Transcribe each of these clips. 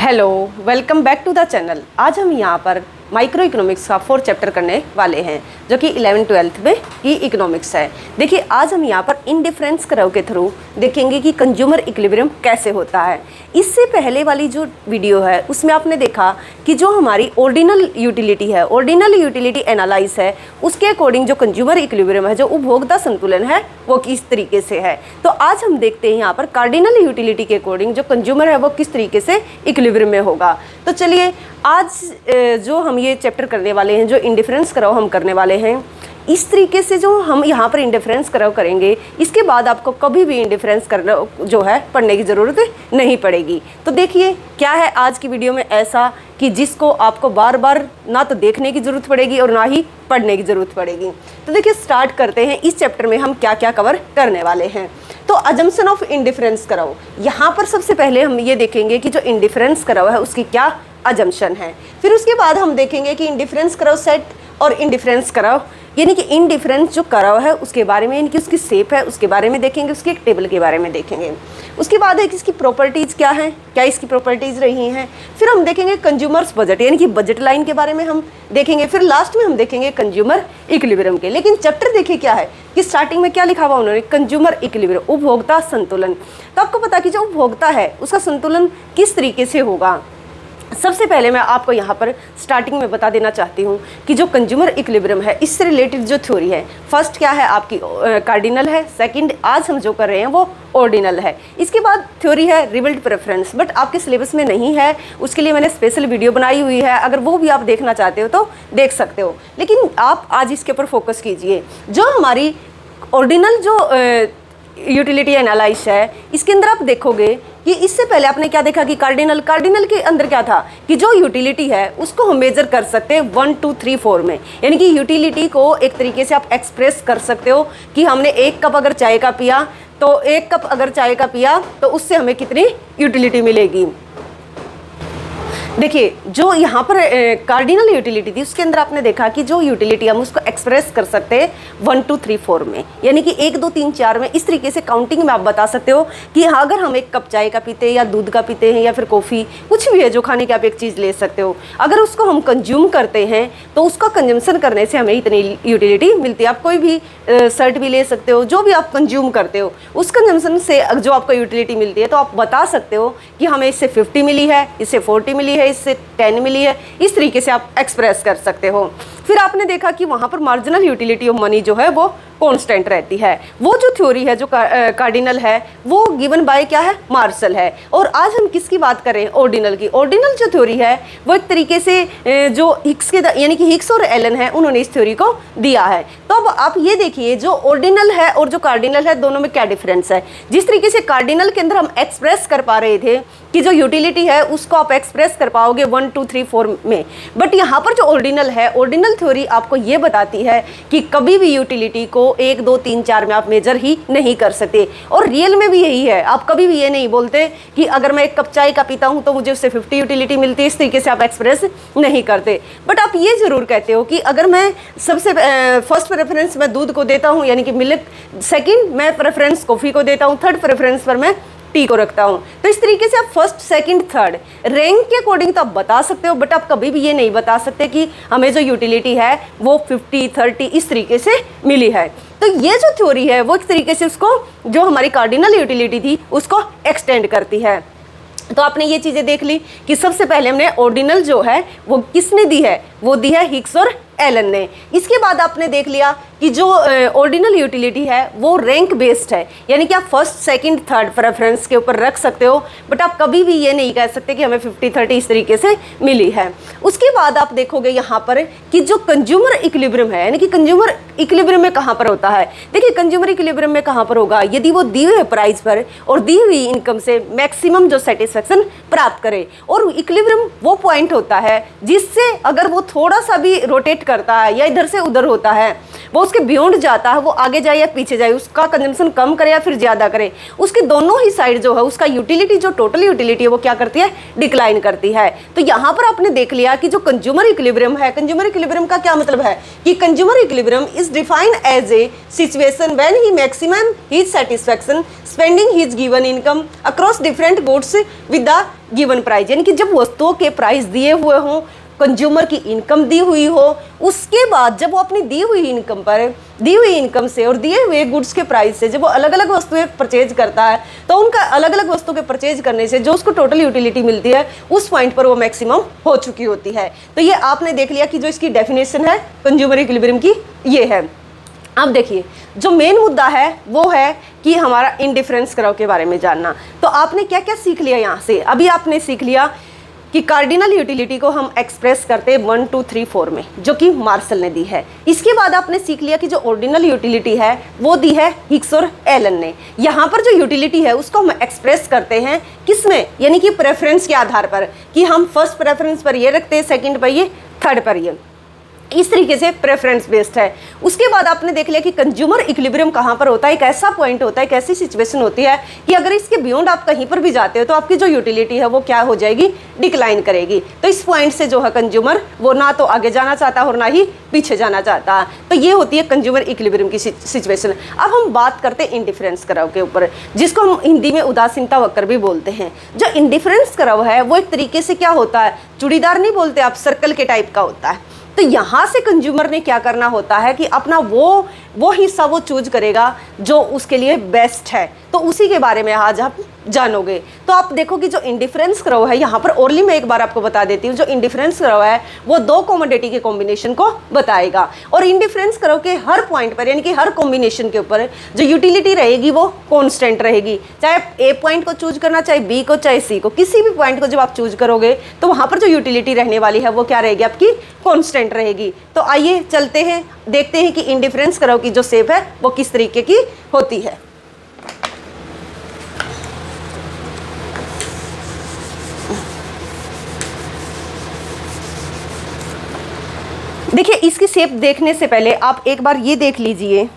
Hello, welcome back to the channel. आज हम यहाँ पर माइक्रो इकोनॉमिक्स का 4th चैप्टर करने वाले हैं जो कि 11th-12th में की इकोनॉमिक्स है। देखिए, आज हम यहाँ पर इंडिफरेंस कर्व के थ्रू देखेंगे कि कंज्यूमर इक्विलिब्रियम कैसे होता है। इससे पहले वाली जो वीडियो है उसमें आपने देखा कि जो हमारी ऑर्डिनल यूटिलिटी है, ऑर्डिनल यूटिलिटी एनालाइज है, उसके अकॉर्डिंग जो कंज्यूमर इक्विलिब्रियम है, जो उपभोक्ता संतुलन है, वो किस तरीके से है। तो आज हम देखते हैं यहाँ पर कार्डिनल यूटिलिटी के अकॉर्डिंग जो कंज्यूमर है वो किस तरीके से इक्विलिब्रियम में होगा। तो चलिए, आज जो हम ये चैप्टर करने वाले हैं, जो इंडिफरेंस कर्व हम करने वाले हैं, इस तरीके से जो हम यहाँ पर इंडिफरेंस कर्व करेंगे, इसके बाद आपको कभी भी इंडिफरेंस कर्व जो है पढ़ने की ज़रूरत नहीं पड़ेगी। तो देखिए क्या है आज की वीडियो में ऐसा कि जिसको आपको बार बार ना तो देखने की ज़रूरत पड़ेगी और ना ही पढ़ने की ज़रूरत पड़ेगी। तो देखिए, स्टार्ट करते हैं। इस चैप्टर में हम क्या क्या कवर करने वाले हैं। तो अजम्पशन ऑफ इंडिफरेंस कर्व, यहाँ पर सबसे पहले हम ये देखेंगे कि जो इंडिफरेंस कर्व है उसकी क्या अजम्पशन है। फिर उसके बाद हम देखेंगे कि इंडिफरेंस कर्व सेट और इंडिफरेंस कर्व, यानी कि इंडिफरेंस जो कर्व है उसके बारे में, यानी कि उसकी शेप है उसके बारे में देखेंगे, उसके एक टेबल के बारे में देखेंगे। उसके बाद है कि इसकी प्रॉपर्टीज़ क्या हैं, क्या इसकी प्रॉपर्टीज़ रही हैं। फिर हम देखेंगे कंज्यूमर्स बजट, यानी कि बजट लाइन के बारे में हम देखेंगे। फिर लास्ट में हम देखेंगे कंज्यूमर इक्विलिब्रियम के। लेकिन चैप्टर देखिए क्या है कि स्टार्टिंग में क्या लिखा हुआ उन्होंने, कंज्यूमर इक्विलिब्रियम, उपभोक्ता संतुलन। तो आपको पता कि जो उपभोक्ता है उसका संतुलन किस तरीके से होगा। सबसे पहले मैं आपको यहाँ पर स्टार्टिंग में बता देना चाहती हूँ कि जो कंज्यूमर इक्विलिब्रियम है, इससे रिलेटेड जो थ्योरी है, फर्स्ट क्या है आपकी कार्डिनल है, सेकंड आज हम जो कर रहे हैं वो ऑर्डिनल है। इसके बाद थ्योरी है रिबिल्ड प्रेफरेंस, बट आपके सिलेबस में नहीं है, उसके लिए मैंने स्पेशल वीडियो बनाई हुई है। अगर वो भी आप देखना चाहते हो तो देख सकते हो, लेकिन आप आज इसके ऊपर फोकस कीजिए। जो हमारी ऑर्डिनल जो यूटिलिटी एनालाइज है, इसके अंदर आप देखोगे कि इससे पहले आपने क्या देखा कि कार्डिनल के अंदर क्या था कि जो यूटिलिटी है उसको हम मेजर कर सकते हैं 1 2 3 4 में। यानी कि यूटिलिटी को एक तरीके से आप एक्सप्रेस कर सकते हो कि हमने 1 कप अगर चाय का पिया तो 1 कप अगर चाय का पिया तो उससे हमें कितनी यूटिलिटी मिलेगी। देखिए, जो यहाँ पर कार्डिनल यूटिलिटी थी उसके अंदर आपने देखा कि जो यूटिलिटी हम उसको एक्सप्रेस कर सकते हैं 1 2 3 4 में, यानी कि 1 2 3 4 में। इस तरीके से काउंटिंग में आप बता सकते हो कि हाँ, अगर हम 1 कप चाय का पीते हैं या दूध का पीते हैं या फिर कॉफ़ी, कुछ भी है जो खाने की आप एक चीज़ ले सकते हो, अगर उसको हम कंज्यूम करते हैं तो उसका कंजम्पशन करने से हमें इतनी यूटिलिटी मिलती है। आप कोई भी शर्ट भी ले सकते हो, जो भी आप कंज्यूम करते हो उस कंजम्पशन से जो आपको यूटिलिटी मिलती है, तो आप बता सकते हो कि हमें इससे 50 मिली है, इससे 40 मिली है, इससे 10 मिली है। इस तरीके से आप एक्सप्रेस कर सकते हो। फिर आपने देखा कि वहाँ पर मार्जिनल यूटिलिटी ऑफ मनी जो है वो कांस्टेंट रहती है। वो जो थ्योरी है जो कार्डिनल है वो गिवन बाय क्या है, मार्शल है। और आज हम किसकी बात करें, ऑर्डिनल की। ऑर्डिनल जो थ्योरी है वो एक तरीके से जो हिक्स के यानी कि हिक्स और एलन है, उन्होंने इस थ्योरी को दिया है। तो अब आप ये देखिए, जो ऑर्डिनल है और जो कार्डिनल है, दोनों में क्या डिफरेंस है। जिस तरीके से कार्डिनल के अंदर हम एक्सप्रेस कर पा रहे थे कि जो यूटिलिटी है उसको आप एक्सप्रेस कर पाओगे 1 2 3 4 में, बट यहाँ पर जो ऑर्डिनल है, ऑर्डिनल थ्योरी आपको ये बताती है कि कभी भी यूटिलिटी को 1 2 3 4 में आप मेजर ही नहीं कर सकते। और रियल में भी यही है, आप कभी भी ये नहीं बोलते कि अगर मैं 1 कप चाय का पीता हूँ तो मुझे उससे 50 यूटिलिटी मिलती है। इस तरीके से आप एक्सप्रेस नहीं करते, बट आप ये ज़रूर कहते हो कि अगर मैं सबसे फर्स्ट प्रेफरेंस मैं दूध को देता हूँ, यानी कि मिल्क, सेकंड मैं प्रेफरेंस कॉफ़ी को देता हूँ, थर्ड प्रेफरेंस पर मैं टी को रखता हूँ। तो इस तरीके से आप फर्स्ट सेकंड थर्ड रैंक के अकॉर्डिंग तो आप बता सकते हो, बट आप कभी भी ये नहीं बता सकते कि हमें जो यूटिलिटी है वो 50 30 इस तरीके से मिली है। तो ये जो थ्योरी है वो एक तरीके से उसको, जो हमारी कार्डिनल यूटिलिटी थी उसको एक्सटेंड करती है। तो आपने ये चीज़ें देख ली कि सबसे पहले हमने ऑर्डिनल जो है वो किसने दी है, वो दी है हिक्स और एलन ने। इसके बाद आपने देख लिया कि जो ऑर्डिनल यूटिलिटी है वो रैंक बेस्ड है, यानी कि आप फर्स्ट सेकंड थर्ड प्रेफरेंस के ऊपर रख सकते हो, बट आप कभी भी ये नहीं कह सकते कि हमें 50 30 इस तरीके से मिली है। उसके बाद आप देखोगे यहाँ पर कि जो कंज्यूमर इक्विलिब्रियम है, यानी कि कंज्यूमर इक्विलिब्रियम में कहाँ पर होता है। देखिए, कंज्यूमर इक्विलिब्रियम में कहाँ पर होगा, यदि वो दी हुए प्राइस पर और दी हुई इनकम से मैक्सिमम जो सेटिस्फेक्शन प्राप्त करे। और इक्विलिब्रियम वो पॉइंट होता है जिससे अगर वो थोड़ा सा भी रोटेट करता है या इधर से उधर होता है, वो उसके बियॉन्ड जाता है वो आगे जाए या पीछे जाए, उसका कंजम्पशन कम करे या फिर ज़्यादा करे, उसके दोनों ही साइड जो है उसका यूटिलिटी, जो टोटल यूटिलिटी है वो क्या करती है, डिक्लाइन करती है। तो यहाँ पर आपने देख लिया कि जो कंज्यूमर इक्विलिब्रियम है, कंज्यूमर इक्विलिब्रियम का क्या मतलब है कि consumer equilibrium is defined as a situation when he maximum his satisfaction spending his given income across different goods with the given price, यानी कि जब वस्तुओं के प्राइस दिए हुए हों, कंज्यूमर की इनकम दी हुई हो, उसके बाद जब वो अपनी दी हुई इनकम से और दिए हुए गुड्स के प्राइस से जब वो अलग अलग वस्तुएं परचेज करता है, तो उनका अलग अलग वस्तुओं के परचेज करने से जो उसको टोटल यूटिलिटी मिलती है उस पॉइंट पर वो मैक्सिमम हो चुकी होती है। तो ये आपने देख लिया कि जो इसकी डेफिनेशन है कंज्यूमर इक्विलिब्रियम की ये है। अब देखिए जो मेन मुद्दा है वो है कि हमारा इंडिफरेंस कर्व के बारे में जानना। तो आपने क्या क्या सीख लिया यहाँ से, अभी आपने सीख लिया कि कार्डिनल यूटिलिटी को हम एक्सप्रेस करते हैं 1 2 3 4 में, जो कि मार्शल ने दी है। इसके बाद आपने सीख लिया कि जो ऑर्डिनल यूटिलिटी है वो दी है हिग्स और एलन ने। यहाँ पर जो यूटिलिटी है उसको हम एक्सप्रेस करते हैं किसमें, यानी कि प्रेफरेंस के आधार पर, कि हम फर्स्ट प्रेफरेंस पर ये रखते हैं, सेकंड पर ये, थर्ड पर ये, इस तरीके से प्रेफरेंस बेस्ड है। उसके बाद आपने देख लिया कि कंज्यूमर इक्विलिब्रियम कहाँ पर होता है, एक ऐसा पॉइंट होता है, एक ऐसी सिचुएशन होती है कि अगर इसके बियॉन्ड आप कहीं पर भी जाते हो तो आपकी जो यूटिलिटी है वो क्या हो जाएगी, डिक्लाइन करेगी। तो इस पॉइंट से जो है कंज्यूमर वो ना तो आगे जाना चाहता और ना ही पीछे जाना चाहता। तो ये होती है कंज्यूमर इक्विलिब्रियम की सिचुएशन। अब हम बात करते हैं इंडिफरेंस कर्व के ऊपर, जिसको हम हिंदी में उदासीनता वक्र भी बोलते हैं। जो इंडिफरेंस कर्व है वो एक तरीके से क्या होता है, चूड़ीदार नहीं बोलते आप, सर्कल के टाइप का होता है। तो यहाँ से कंज्यूमर ने क्या करना होता है कि अपना वो हिस्सा वो चूज करेगा जो उसके लिए बेस्ट है। तो उसी के बारे में आज आप जानोगे। तो आप देखो कि जो इंडिफरेंस कर्व है, यहाँ पर ओरली मैं एक बार आपको बता देती हूँ, जो इंडिफरेंस कर्व है वो दो कमोडिटी के कॉम्बिनेशन को बताएगा। और इंडिफरेंस कर्व के हर पॉइंट पर, यानी कि हर कॉम्बिनेशन के ऊपर जो यूटिलिटी रहेगी वो कॉन्स्टेंट रहेगी। चाहे ए पॉइंट को चूज करना, चाहे बी को, चाहे सी को, किसी भी पॉइंट को जब आप चूज करोगे तो वहाँ पर जो यूटिलिटी रहने वाली है वो क्या रहेगी, आपकी कॉन्स्टेंट रहेगी। तो आइए चलते हैं, देखते हैं कि इंडिफरेंस कर्व की जो शेप है वो किस तरीके की होती है। देखिए इसकी शेप देखने से पहले आप एक बार ये देख लीजिए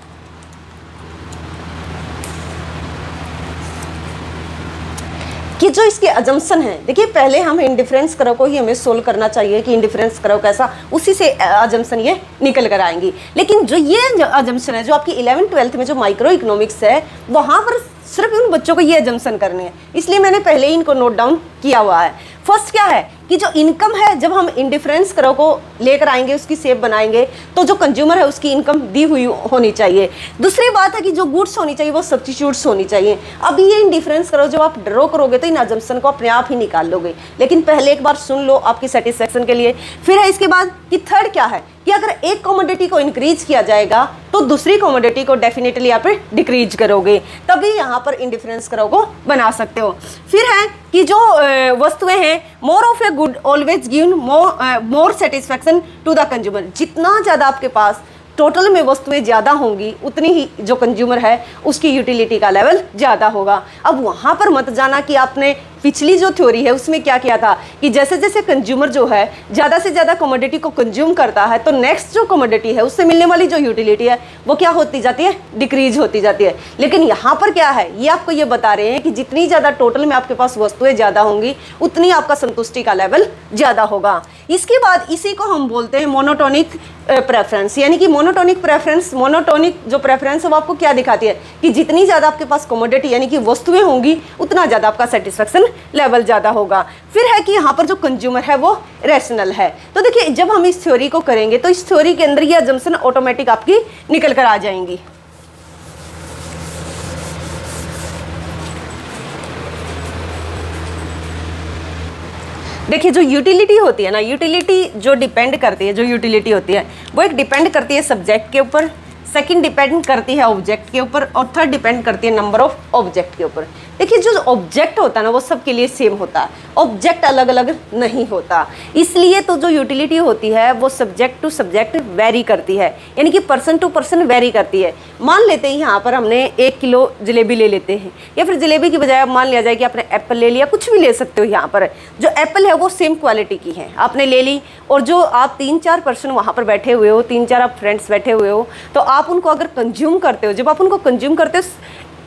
कि जो इसके अजम्पशन है। देखिए पहले हम इंडिफरेंस कर्व को ही हमें सोल्व करना चाहिए कि इंडिफरेंस कर्व कैसा, उसी से अजम्पशन ये निकल कर आएंगी। लेकिन जो ये अजम्पशन है जो आपकी 11th 12th में जो माइक्रो इकोनॉमिक्स है वहाँ पर सिर्फ उन बच्चों को ये अजम्पशन करने हैं, इसलिए मैंने पहले ही इनको नोट डाउन किया हुआ है। फर्स्ट क्या है कि जो इनकम है, जब हम इंडिफरेंस कर्व को लेकर आएंगे, उसकी शेप बनाएंगे, तो जो कंज्यूमर है उसकी इनकम दी हुई होनी चाहिए। दूसरी बात है कि जो गुड्स होनी चाहिए वो सब्स्टिट्यूट्स होनी चाहिए। अब ये इंडिफरेंस कर्व जब आप ड्रॉ करोगे तो इन अजम्पशन को अपने आप ही निकाल लोगे, लेकिन पहले एक बार सुन लो आपकी सेटिस्फेक्शन के लिए। फिर है इसके बाद कि थर्ड क्या है कि अगर एक कमोडिटी को इंक्रीज किया जाएगा तो दूसरी कमोडिटी को डेफिनेटली आप डिक्रीज करोगे, तभी यहाँ पर इंडिफरेंस कर्व को बना सकते हो। फिर है कि जो वस्तुएं हैं, more of a good always give more satisfaction to the consumer. जितना ज़्यादा आपके पास टोटल में वस्तुएं ज़्यादा होंगी उतनी ही जो कंज्यूमर है उसकी यूटिलिटी का लेवल ज़्यादा होगा। अब वहाँ पर मत जाना कि आपने पिछली जो थ्योरी है उसमें क्या किया था कि जैसे जैसे कंज्यूमर जो है ज़्यादा से ज़्यादा कमोडिटी को कंज्यूम करता है तो नेक्स्ट जो कमोडिटी है उससे मिलने वाली जो यूटिलिटी है वो क्या होती जाती है, डिक्रीज होती जाती है। लेकिन यहाँ पर क्या है, ये आपको ये बता रहे हैं कि जितनी ज़्यादा टोटल में आपके पास वस्तुएं ज़्यादा होंगी उतनी आपका संतुष्टि का लेवल ज़्यादा होगा। इसके बाद इसी को हम बोलते हैं मोनोटोनिक प्रेफरेंस, यानी कि मोनोटोनिक प्रेफरेंस। मोनोटोनिक जो प्रेफरेंस है वो आपको क्या दिखाती है कि जितनी ज़्यादा आपके पास कमोडिटी यानी कि वस्तुएं होंगी उतना ज़्यादा आपका सेटिस्फेक्शन लेवल ज़्यादा होगा। फिर है कि यहाँ पर जो कंज्यूमर है वो रैशनल है। तो देखिए जब हम इस थ्योरी को करेंगे तो इस थ्योरी के अंदर ये अजम्पशन ऑटोमेटिक आपकी निकल कर आ जाएंगी। देखिए जो यूटिलिटी होती है ना, यूटिलिटी जो डिपेंड करती है, जो यूटिलिटी होती है वो एक डिपेंड करती है सब्जेक्ट के ऊपर, सेकंड डिपेंड करती है ऑब्जेक्ट के ऊपर और थर्ड डिपेंड करती है नंबर ऑफ ऑब्जेक्ट के ऊपर। देखिए जो ऑब्जेक्ट होता है ना वो सबके लिए सेम होता है, ऑब्जेक्ट अलग अलग नहीं होता। इसलिए तो जो यूटिलिटी होती है वो सब्जेक्ट टू सब्जेक्ट वेरी करती है, यानी कि पर्सन टू पर्सन वेरी करती है। मान लेते हैं यहाँ पर हमने 1 किलो जलेबी ले लेते हैं, या फिर जलेबी की बजाय मान लिया जाए कि आपने एप्पल ले लिया, कुछ भी ले सकते हो। यहाँ पर जो एप्पल है वो सेम क्वालिटी की है, आपने ले ली, और जो आप 3-4 पर्सन वहाँ पर बैठे हुए हो, 3-4 आप फ्रेंड्स बैठे हुए हो, तो आप आप उनको अगर कंज्यूम करते हो, जब आप उनको कंज्यूम करते हो,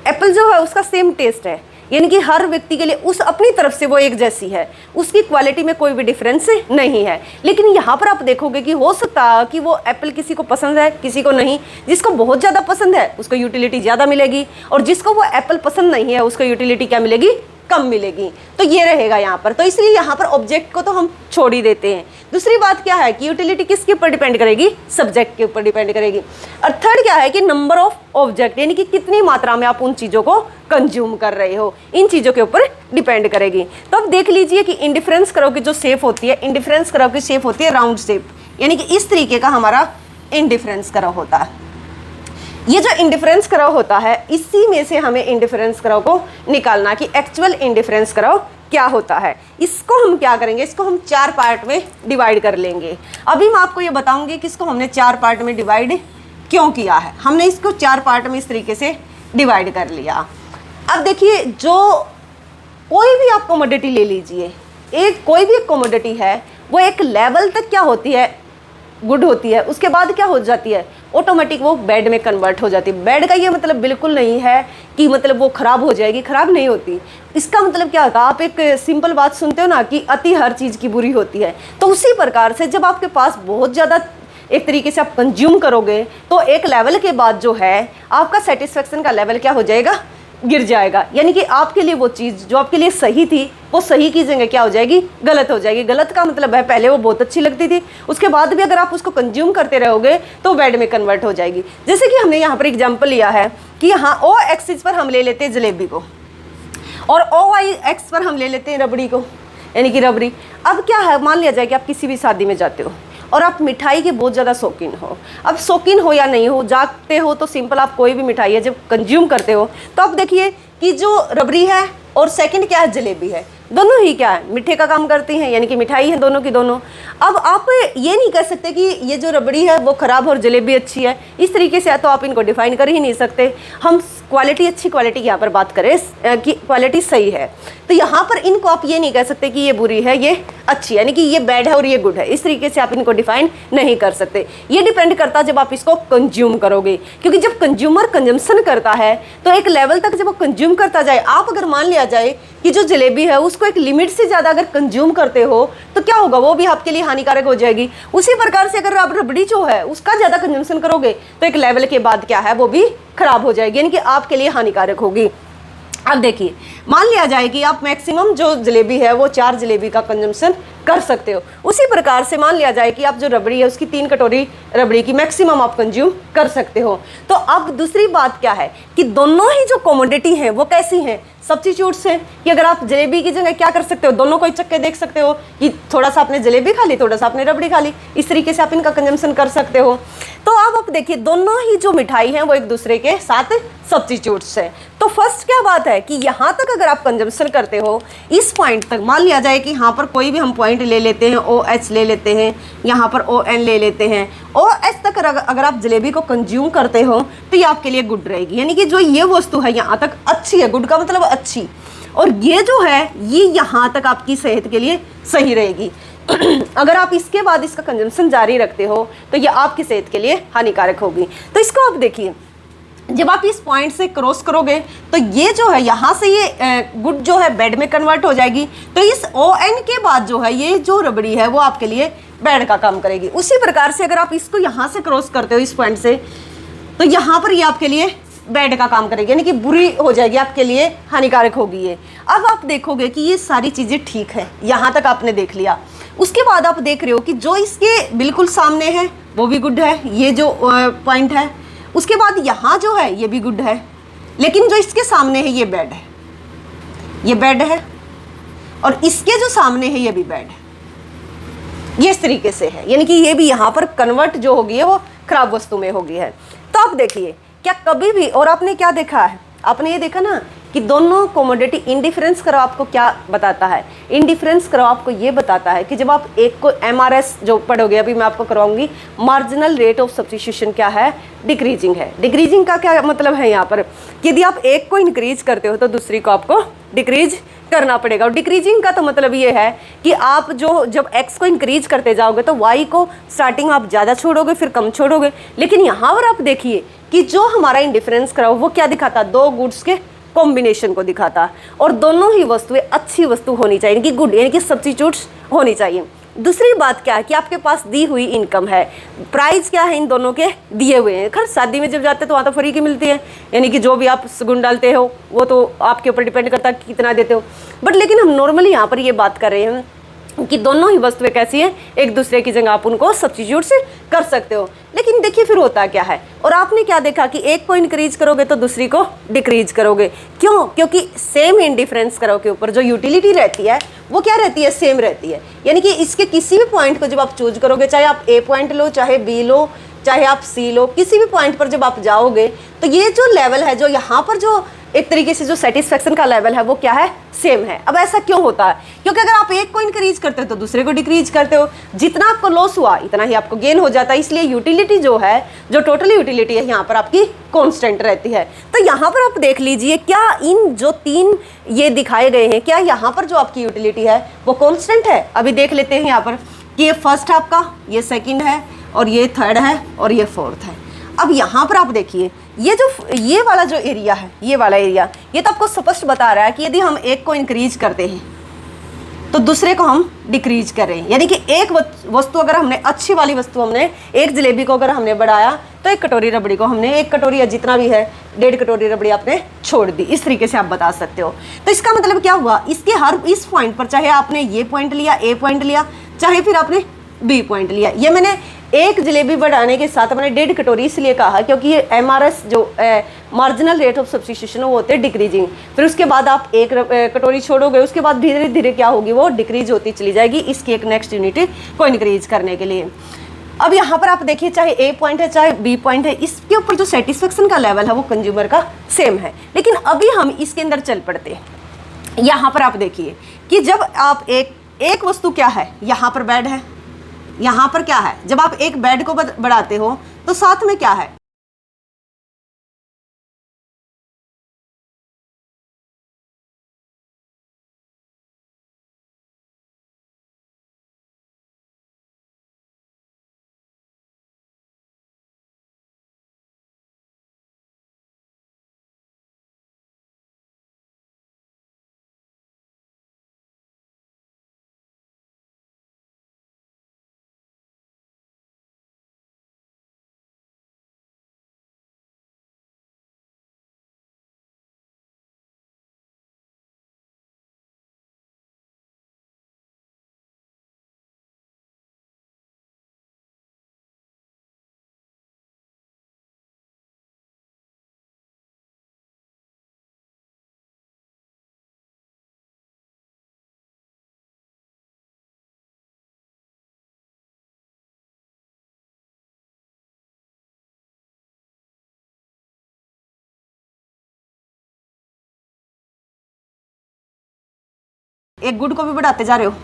एप्पल जो है उसका सेम टेस्ट है, यानी कि हर व्यक्ति के लिए उस अपनी तरफ से वो एक जैसी है, उसकी क्वालिटी में कोई भी डिफरेंस नहीं है। लेकिन यहाँ पर आप देखोगे कि हो सकता है कि वो एप्पल किसी को पसंद है, किसी को नहीं। जिसको बहुत ज़्यादा पसंद है उसको यूटिलिटी ज़्यादा मिलेगी, और जिसको वो एप्पल पसंद नहीं है उसको यूटिलिटी क्या मिलेगी, कम मिलेगी। तो ये रहेगा यहाँ पर। तो इसलिए यहाँ पर ऑब्जेक्ट को तो हम छोड़ ही देते हैं। दूसरी बात क्या है कि यूटिलिटी किसके ऊपर डिपेंड करेगी, सब्जेक्ट के ऊपर डिपेंड करेगी। और थर्ड क्या है कि नंबर ऑफ ऑब्जेक्ट, यानी कि कितनी मात्रा में आप उन चीज़ों को कंज्यूम कर रहे हो, इन चीज़ों के ऊपर डिपेंड करेगी। तो अब देख लीजिए कि इंडिफरेंस करो की जो शेप होती है, इंडिफरेंस करो की शेप होती है राउंड शेप, यानी कि इस तरीके का हमारा इंडिफरेंस करो होता है। ये जो इंडिफरेंस करो होता है, इसी में से हमें इंडिफरेंस करो को निकालना कि एक्चुअल इंडिफरेंस करो क्या होता है। इसको हम क्या करेंगे, इसको हम 4 पार्ट में डिवाइड कर लेंगे। अभी मैं आपको ये बताऊंगी कि इसको हमने 4 पार्ट में डिवाइड क्यों किया है। हमने इसको 4 पार्ट में इस तरीके से डिवाइड कर लिया। अब देखिए, जो कोई भी आप कमोडिटी ले लीजिए, कोई भी कमोडिटी है वो एक लेवल तक क्या होती है, गुड होती है। उसके बाद क्या हो जाती है, ऑटोमेटिक वो बैड में कन्वर्ट हो जाती है। बैड का ये मतलब बिल्कुल नहीं है कि मतलब वो ख़राब हो जाएगी, ख़राब नहीं होती। इसका मतलब क्या होता है, आप एक सिंपल बात सुनते हो ना कि अति हर चीज़ की बुरी होती है। तो उसी प्रकार से जब आपके पास बहुत ज़्यादा एक तरीके से आप कंज्यूम करोगे तो एक लेवल के बाद जो है आपका सेटिस्फेक्शन का लेवल क्या हो जाएगा, गिर जाएगा। यानी कि आपके लिए वो चीज़ जो आपके लिए सही थी वो सही की जगह क्या हो जाएगी, गलत हो जाएगी। गलत का मतलब है पहले वो बहुत अच्छी लगती थी, उसके बाद भी अगर आप उसको कंज्यूम करते रहोगे तो बैड में कन्वर्ट हो जाएगी। जैसे कि हमने यहाँ पर एग्जांपल लिया है कि यहाँ ओ एक्सिस पर हम ले लेते हैं जलेबी को और ओ वाई एक्स पर हम ले लेते हैं रबड़ी को, यानी कि रबड़ी। अब क्या है, मान लिया जाए कि आप किसी भी शादी में जाते हो और आप मिठाई के बहुत ज़्यादा शौकीन हो। अब शौकीन हो या नहीं हो, जाते हो तो सिंपल आप कोई भी मिठाई है जब कंज्यूम करते हो तो आप देखिए कि जो रबड़ी है और सेकंड क्या है, जलेबी है, दोनों ही क्या है, मीठे का काम करती हैं, यानी कि मिठाई है दोनों की दोनों। अब आप ये नहीं कह सकते कि ये जो रबड़ी है वो ख़राब और जलेबी अच्छी है, इस तरीके से तो आप इनको डिफाइन कर ही नहीं सकते। हम क्वालिटी, अच्छी क्वालिटी की यहाँ पर बात करें कि क्वालिटी सही है, तो यहाँ पर इनको आप ये नहीं कह सकते कि ये बुरी है ये अच्छी है, यानी कि ये बैड है और ये गुड है। इस तरीके से आप इनको डिफाइन नहीं कर सकते। ये डिपेंड करता है जब आप इसको कंज्यूम करोगे, क्योंकि जब कंज्यूमर कंजम्पशन करता है तो एक लेवल तक जब वो कंज्यूम करता जाए, आप अगर मान लिया जाए कि जो जलेबी है उसको एक लिमिट से ज़्यादा अगर कंज्यूम करते हो तो क्या होगा, वो भी आपके लिए हानिकारक हो जाएगी। उसी प्रकार से अगर आप रबड़ी जो है उसका ज़्यादा कंजम्पशन करोगे तो एक लेवल के बाद क्या है, वो भी खराब हो जाएगी, यानी कि आपके लिए हानिकारक होगी। अब देखिए, मान लिया जाए कि आप मैक्सिमम जो जलेबी है वो 4 जलेबी का कंजम्पशन कर सकते हो। उसी प्रकार से मान लिया जाए कि आप जो रबड़ी है उसकी 3 कटोरी रबड़ी की मैक्सिमम आप कंज्यूम कर सकते हो। तो अब दूसरी बात क्या है कि दोनों ही जो कमोडिटी हैं वो कैसी हैं, सब्स्टिट्यूट्स हैं, कि अगर आप जलेबी की जगह क्या कर सकते हो, दोनों को चक्के देख सकते हो कि थोड़ा सा आपने जलेबी खा ली, थोड़ा सा आपने रबड़ी खा ली, इस तरीके से आप इनका कंजम्पशन कर सकते हो। तो अब आप देखिए, दोनों ही जो मिठाई हैं वो एक दूसरे के साथ सब्स्टिट्यूट्स हैं। तो फर्स्ट क्या बात है कि यहाँ तक अगर आप कंजम्पशन करते हो, इस पॉइंट तक मान लिया जाए कि यहाँ पर कोई भी हम पॉइंट ले लेते हैं, ओ एच ले लेते हैं, यहाँ पर ओ एन ले लेते हैं, ओ एच तक अगर आप जलेबी को कंज्यूम करते हो तो ये आपके लिए गुड रहेगी, यानी कि जो ये वस्तु है यहाँ तक अच्छी है, गुड का मतलब अच्छी, और ये जो है ये यहाँ तक आपकी सेहत के लिए सही रहेगी। अगर आप इसके बाद इसका कंजम्पशन जारी रखते हो तो ये आपकी सेहत के लिए हानिकारक होगी। तो इसको आप देखिए, जब आप इस पॉइंट से क्रॉस करोगे तो ये जो है यहाँ से ये गुड जो है बैड में कन्वर्ट हो जाएगी। तो इस ओ एन के बाद जो है ये जो रबड़ी है वो आपके लिए बैड का काम करेगी। उसी प्रकार से अगर आप इसको यहाँ से क्रॉस करते हो इस पॉइंट से, तो यहाँ पर ये आपके लिए बैड का काम करेगी, यानी कि बुरी हो जाएगी, आपके लिए हानिकारक होगी ये। अब आप देखोगे कि ये सारी चीज़ें ठीक है, यहाँ तक आपने देख लिया। उसके बाद आप देख रहे हो कि जो इसके बिल्कुल सामने है वो भी गुड है, ये जो पॉइंट है। उसके बाद यहाँ जो है ये भी गुड है, लेकिन जो इसके सामने है ये बैड है, ये बैड है, और इसके जो सामने है ये भी बैड है। ये इस तरीके से है, यानी कि ये भी यहाँ पर कन्वर्ट जो होगी है वो खराब वस्तु में होगी है। तो आप देखिए, क्या कभी भी, और आपने क्या देखा है, आपने ये देखा ना कि दोनों कमोडिटी इंडिफरेंस करो आपको क्या बताता है, इंडिफरेंस करो आपको ये बताता है कि जब आप एक को MRS जो पढ़ोगे, अभी मैं आपको करवाऊंगी, मार्जिनल रेट ऑफ सब्स्टिट्यूशन क्या है, डिक्रीजिंग है। डिक्रीजिंग का क्या मतलब है यहाँ पर कि यदि आप एक को इंक्रीज करते हो तो दूसरी को आपको डिक्रीज करना पड़ेगा। और डिक्रीजिंग का तो मतलब ये है कि आप जो जब x को इंक्रीज करते जाओगे तो y को स्टार्टिंग आप ज़्यादा छोड़ोगे फिर कम छोड़ोगे। लेकिन यहाँ पर आप देखिए कि जो हमारा इंडिफरेंस कराओ वो क्या दिखाता, दो गुड्स के कॉम्बिनेशन को दिखाता, और दोनों ही वस्तुएं अच्छी वस्तु होनी चाहिए, यानी कि गुड, यानी कि सब्स्टिट्यूट्स होनी चाहिए। दूसरी बात क्या है कि आपके पास दी हुई इनकम है, प्राइस क्या है इन दोनों के दिए हुए हैं। खैर शादी में जब जाते हैं तो वहाँ तो फ्री की मिलती है, यानी कि जो भी आप सगुन डालते हो वो तो आपके ऊपर डिपेंड करता है कि कितना देते हो। बट लेकिन हम नॉर्मली यहाँ पर ये बात कर रहे हैं कि दोनों ही वस्तुएं कैसी हैं, एक दूसरे की जगह आप उनको सब्स्टिट्यूट से कर सकते हो। लेकिन देखिए फिर होता क्या है, और आपने क्या देखा कि एक को इंक्रीज करोगे तो दूसरी को डिक्रीज करोगे। क्यों? क्योंकि सेम इंडिफरेंस करो के ऊपर जो यूटिलिटी रहती है वो क्या रहती है, सेम रहती है। यानी कि इसके किसी भी पॉइंट को जब आप चूज करोगे, चाहे आप ए पॉइंट लो, चाहे बी लो, चाहे आप सी लो, किसी भी पॉइंट पर जब आप जाओगे तो ये जो लेवल है, जो यहाँ पर जो एक तरीके से जो सेटिस्फेक्शन का लेवल है वो क्या है, सेम है। अब ऐसा क्यों होता है? क्योंकि अगर आप एक को इंक्रीज करते हो तो दूसरे को डिक्रीज करते हो, जितना आपको लॉस हुआ इतना ही आपको गेन हो जाता है। इसलिए यूटिलिटी जो है, जो टोटल यूटिलिटी है यहाँ पर आपकी कांस्टेंट रहती है। तो यहाँ पर आप देख लीजिए क्या इन जो तीन ये दिखाए गए हैं, क्या यहाँ पर जो आपकी यूटिलिटी है वो कांस्टेंट है? अभी देख लेते हैं यहाँ पर कि ये फर्स्ट है आपका, ये सेकेंड है, और ये थर्ड है, और ये फोर्थ है। अब यहाँ पर आप देखिए ये वाला जो एरिया है, ये वाला एरिया, ये तो आपको स्पष्ट बता रहा है कि यदि हम एक को इंक्रीज करते हैं तो दूसरे को हम डिक्रीज कर रहे हैं। यानी कि एक वस्तु अगर हमने, अच्छी वाली वस्तु हमने, एक जलेबी को अगर हमने बढ़ाया तो एक कटोरी रबड़ी को हमने, एक कटोरी या जितना भी है 1.5 कटोरी रबड़ी आपने छोड़ दी। इस तरीके से आप बता सकते हो। तो इसका मतलब क्या हुआ, इसके हर इस पॉइंट पर, चाहे आपने ये पॉइंट लिया, ए पॉइंट लिया, चाहे फिर आपने बी पॉइंट लिया, ये मैंने एक जलेबी बढ़ाने के साथ मैंने 1.5 कटोरी इसलिए कहा क्योंकि ये MRS जो मार्जिनल रेट ऑफ सब्स्टिट्यूशन वो होते हैं डिक्रीजिंग। फिर उसके बाद आप एक कटोरी छोड़ोगे, उसके बाद धीरे धीरे क्या होगी, वो डिक्रीज होती चली जाएगी इसकी एक नेक्स्ट यूनिट को इंक्रीज करने के लिए। अब यहाँ पर आप देखिए चाहे ए पॉइंट है चाहे बी पॉइंट है, इसके ऊपर जो सेटिस्फेक्शन का लेवल है वो कंज्यूमर का सेम है। लेकिन अभी हम इसके अंदर चल पड़ते हैं। यहाँ पर आप देखिए कि जब आप एक वस्तु क्या है, यहाँ पर बेड है, यहाँ पर क्या है, जब आप एक बेड को बढ़ाते हो तो साथ में क्या है, एक गुड को भी बढ़ाते जा रहे हो,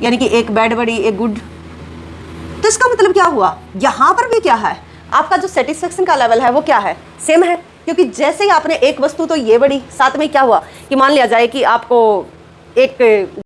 यानी कि एक बेड बढ़ी, एक गुड। तो इसका मतलब क्या हुआ, यहाँ पर भी क्या है, आपका जो सेटिस्फेक्शन का लेवल है वो क्या है, सेम है। क्योंकि जैसे ही आपने एक वस्तु तो ये बढ़ी, साथ में क्या हुआ कि मान लिया जाए कि आपको एक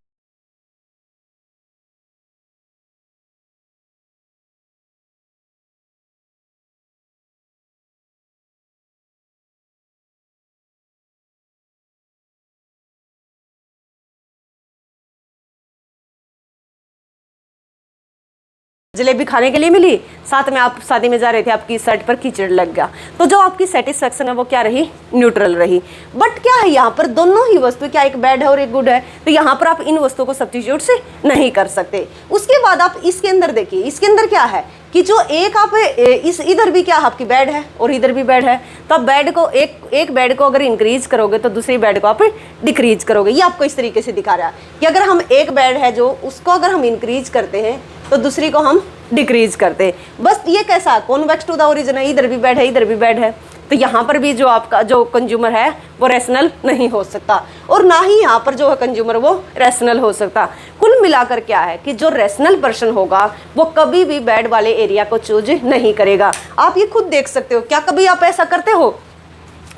जलेबी खाने के लिए मिली, साथ में आप शादी में जा रहे थे, आपकी शर्ट पर कीचड़ लग गया, तो जो आपकी सेटिस्फेक्शन है वो क्या रही, न्यूट्रल रही। बट क्या है यहाँ पर दोनों ही वस्तु, क्या एक बैड है और एक गुड है, तो यहाँ पर आप इन वस्तुओं को सब्स्टिट्यूट से नहीं कर सकते। उसके बाद आप इसके अंदर देखिए, इसके अंदर क्या है कि जो एक आप इस इधर भी क्या आपकी बेड है और इधर भी बेड है, तो आप बेड को एक बेड को अगर इंक्रीज करोगे तो दूसरी बेड को आप डिक्रीज करोगे। ये आपको इस तरीके से दिखा रहा है कि अगर हम एक बेड है जो उसको अगर हम इंक्रीज करते हैं तो दूसरी को हम डिक्रीज करते हैं। बस ये कैसा कॉन्वेक्स टू द ओरिजिन है, इधर भी बेड है इधर भी बेड है, तो यहाँ पर भी जो आपका जो कंज्यूमर है वो रैशनल नहीं हो सकता, और ना ही यहाँ पर जो है कंज्यूमर वो रैशनल हो सकता। कुल मिलाकर क्या है कि जो रैशनल पर्सन होगा वो कभी भी बेड वाले एरिया को चूज नहीं करेगा। आप ये खुद देख सकते हो, क्या कभी आप ऐसा करते हो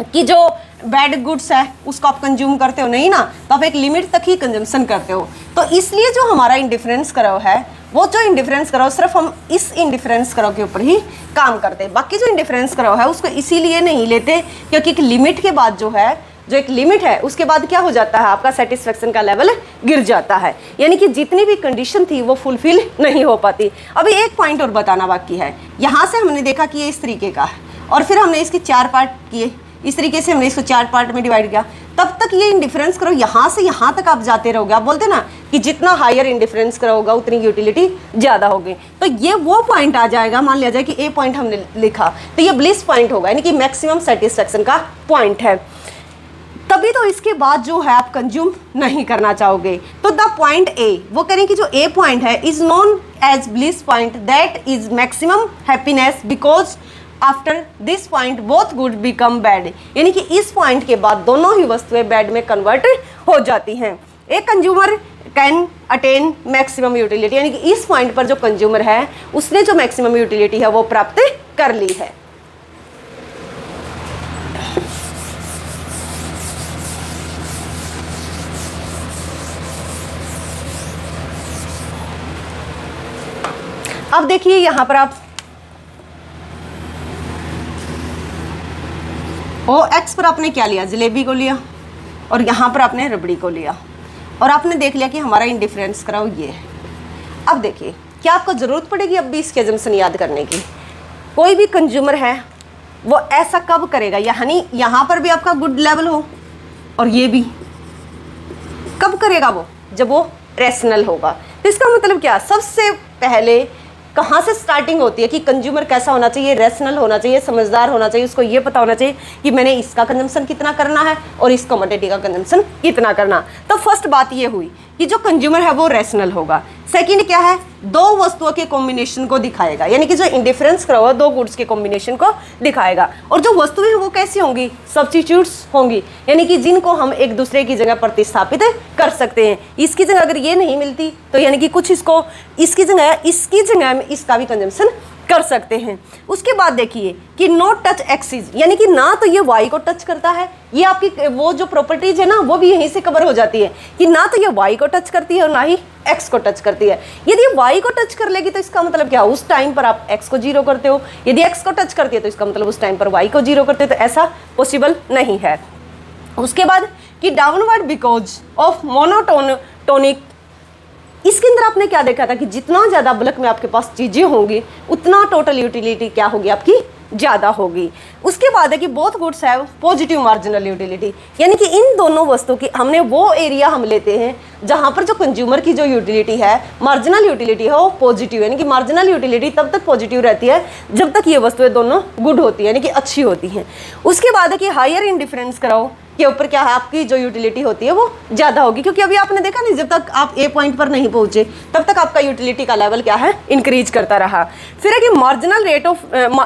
कि जो बैड गुड्स है उसको आप कंज्यूम करते हो, नहीं ना, तो आप एक लिमिट तक ही कंजम्पशन करते हो। तो इसलिए जो हमारा इंडिफरेंस करो है, वो जो इंडिफरेंस करो सिर्फ हम इस इंडिफरेंस करो के ऊपर ही काम करते हैं। बाकी जो इंडिफरेंस करो है उसको इसीलिए नहीं लेते क्योंकि एक लिमिट के बाद जो है, जो एक लिमिट है उसके बाद क्या हो जाता है, आपका सेटिस्फेक्शन का लेवल गिर जाता है, यानी कि जितनी भी कंडीशन थी वो फुलफिल नहीं हो पाती। अभी एक पॉइंट और बताना बाकी है। यहाँ से हमने देखा कि ये इस तरीके का है और फिर हमने इसके 4 पार्ट किए, इस तरीके से हमने इसको 4 पार्ट में डिवाइड किया। तब तक ये इंडिफरेंस करो यहाँ से यहाँ तक आप जाते रहोगे। आप बोलते ना कि जितना हायर इंडिफरेंस करोगा उतनी यूटिलिटी ज़्यादा होगी। तो ये वो पॉइंट आ जाएगा, मान लिया जाए कि ए पॉइंट हमने लिखा तो ये ब्लिस पॉइंट होगा, यानी कि मैक्सिमम सेटिस्फेक्शन का पॉइंट है। तभी तो इसके बाद जो है आप कंज्यूम नहीं करना चाहोगे। तो द पॉइंट ए, वो करें कि जो ए पॉइंट है is known as bliss point that is maximum happiness because after this point both good become bad, यानी कि इस पॉइंट के बाद दोनों ही वस्तुएं बैड में कन्वर्ट हो जाती हैं। A consumer can attain maximum utility, यानी कि इस पॉइंट पर जो कंज्यूमर है उसने जो मैक्सिमम यूटिलिटी है वो प्राप्त कर ली है। अब देखिए यहाँ पर आप ओ एक्स पर आपने क्या लिया, जलेबी को लिया, और यहाँ पर आपने रबड़ी को लिया, और आपने देख लिया कि हमारा इंडिफरेंस कराओ ये है। अब देखिए क्या आपको ज़रूरत पड़ेगी अब भी इसके जम्सन याद करने की। कोई भी कंज्यूमर है वो ऐसा कब करेगा, यानी यहाँ पर भी आपका गुड लेवल हो और ये भी कब करेगा वो, जब वो रैशनल होगा। तो इसका मतलब क्या, सबसे पहले कहाँ से स्टार्टिंग होती है कि कंज्यूमर कैसा होना चाहिए, रैशनल होना चाहिए, समझदार होना चाहिए, उसको ये पता होना चाहिए कि मैंने इसका कंजम्पशन कितना करना है और इस कमोडिटी का कंजम्पशन कितना करना। तो फर्स्ट बात ये हुई कि जो कंज्यूमर है वो रैशनल होगा। सेकंड क्या है, दो वस्तुओं के कॉम्बिनेशन को दिखाएगा, यानी कि जो इंडिफरेंस करा हुआ दो गुड्स के कॉम्बिनेशन को दिखाएगा। और जो वस्तुएं हैं वो कैसी होंगी, सब्स्टिट्यूट्स होंगी, यानी कि जिनको हम एक दूसरे की जगह प्रतिस्थापित कर सकते हैं। इसकी जगह अगर ये नहीं मिलती तो यानी कि कुछ इसको इसकी जगह में इसका भी कंजम्पशन कर सकते हैं। उसके बाद देखिए कि नॉट टच एक्सिस, यानी कि ना तो ये वाई को टच करता है, ये आपकी वो जो प्रॉपर्टीज है ना वो भी यहीं से कवर हो जाती है कि ना तो ये वाई को टच करती है और ना ही एक्स को टच करती है। यदि वाई को टच कर लेगी तो इसका मतलब क्या, उस टाइम पर आप एक्स को जीरो करते हो, यदि एक्स को टच करती है तो इसका मतलब उस टाइम पर वाई को जीरो करते हो, तो ऐसा पॉसिबल नहीं है। उसके बाद कि डाउनवर्ड बिकॉज ऑफ मोनोटोनिक, इसके अंदर आपने क्या देखा था कि जितना ज़्यादा बल्क में आपके पास चीज़ें होंगी उतना टोटल यूटिलिटी क्या होगी आपकी, ज़्यादा होगी। उसके बाद है कि both goods have positive marginal utility, यानी कि इन दोनों वस्तुओं की हमने वो एरिया हम लेते हैं जहाँ पर जो कंज्यूमर की जो यूटिलिटी है, मार्जिनल यूटिलिटी है वो पॉजिटिव, यानी कि मार्जिनल यूटिलिटी तब तक पॉजिटिव रहती है जब तक ये वस्तुएं दोनों गुड होती है, यानी कि अच्छी होती हैं। उसके बाद है कि हायर इंडिफरेंस कराओ के ऊपर क्या है, आपकी जो यूटिलिटी होती है वो ज़्यादा होगी, क्योंकि अभी आपने देखा नहीं जब तक आप ए पॉइंट पर नहीं पहुंचे तब तक आपका यूटिलिटी का लेवल क्या है, इंक्रीज करता रहा। फिर है कि मार्जिनल रेट ऑफ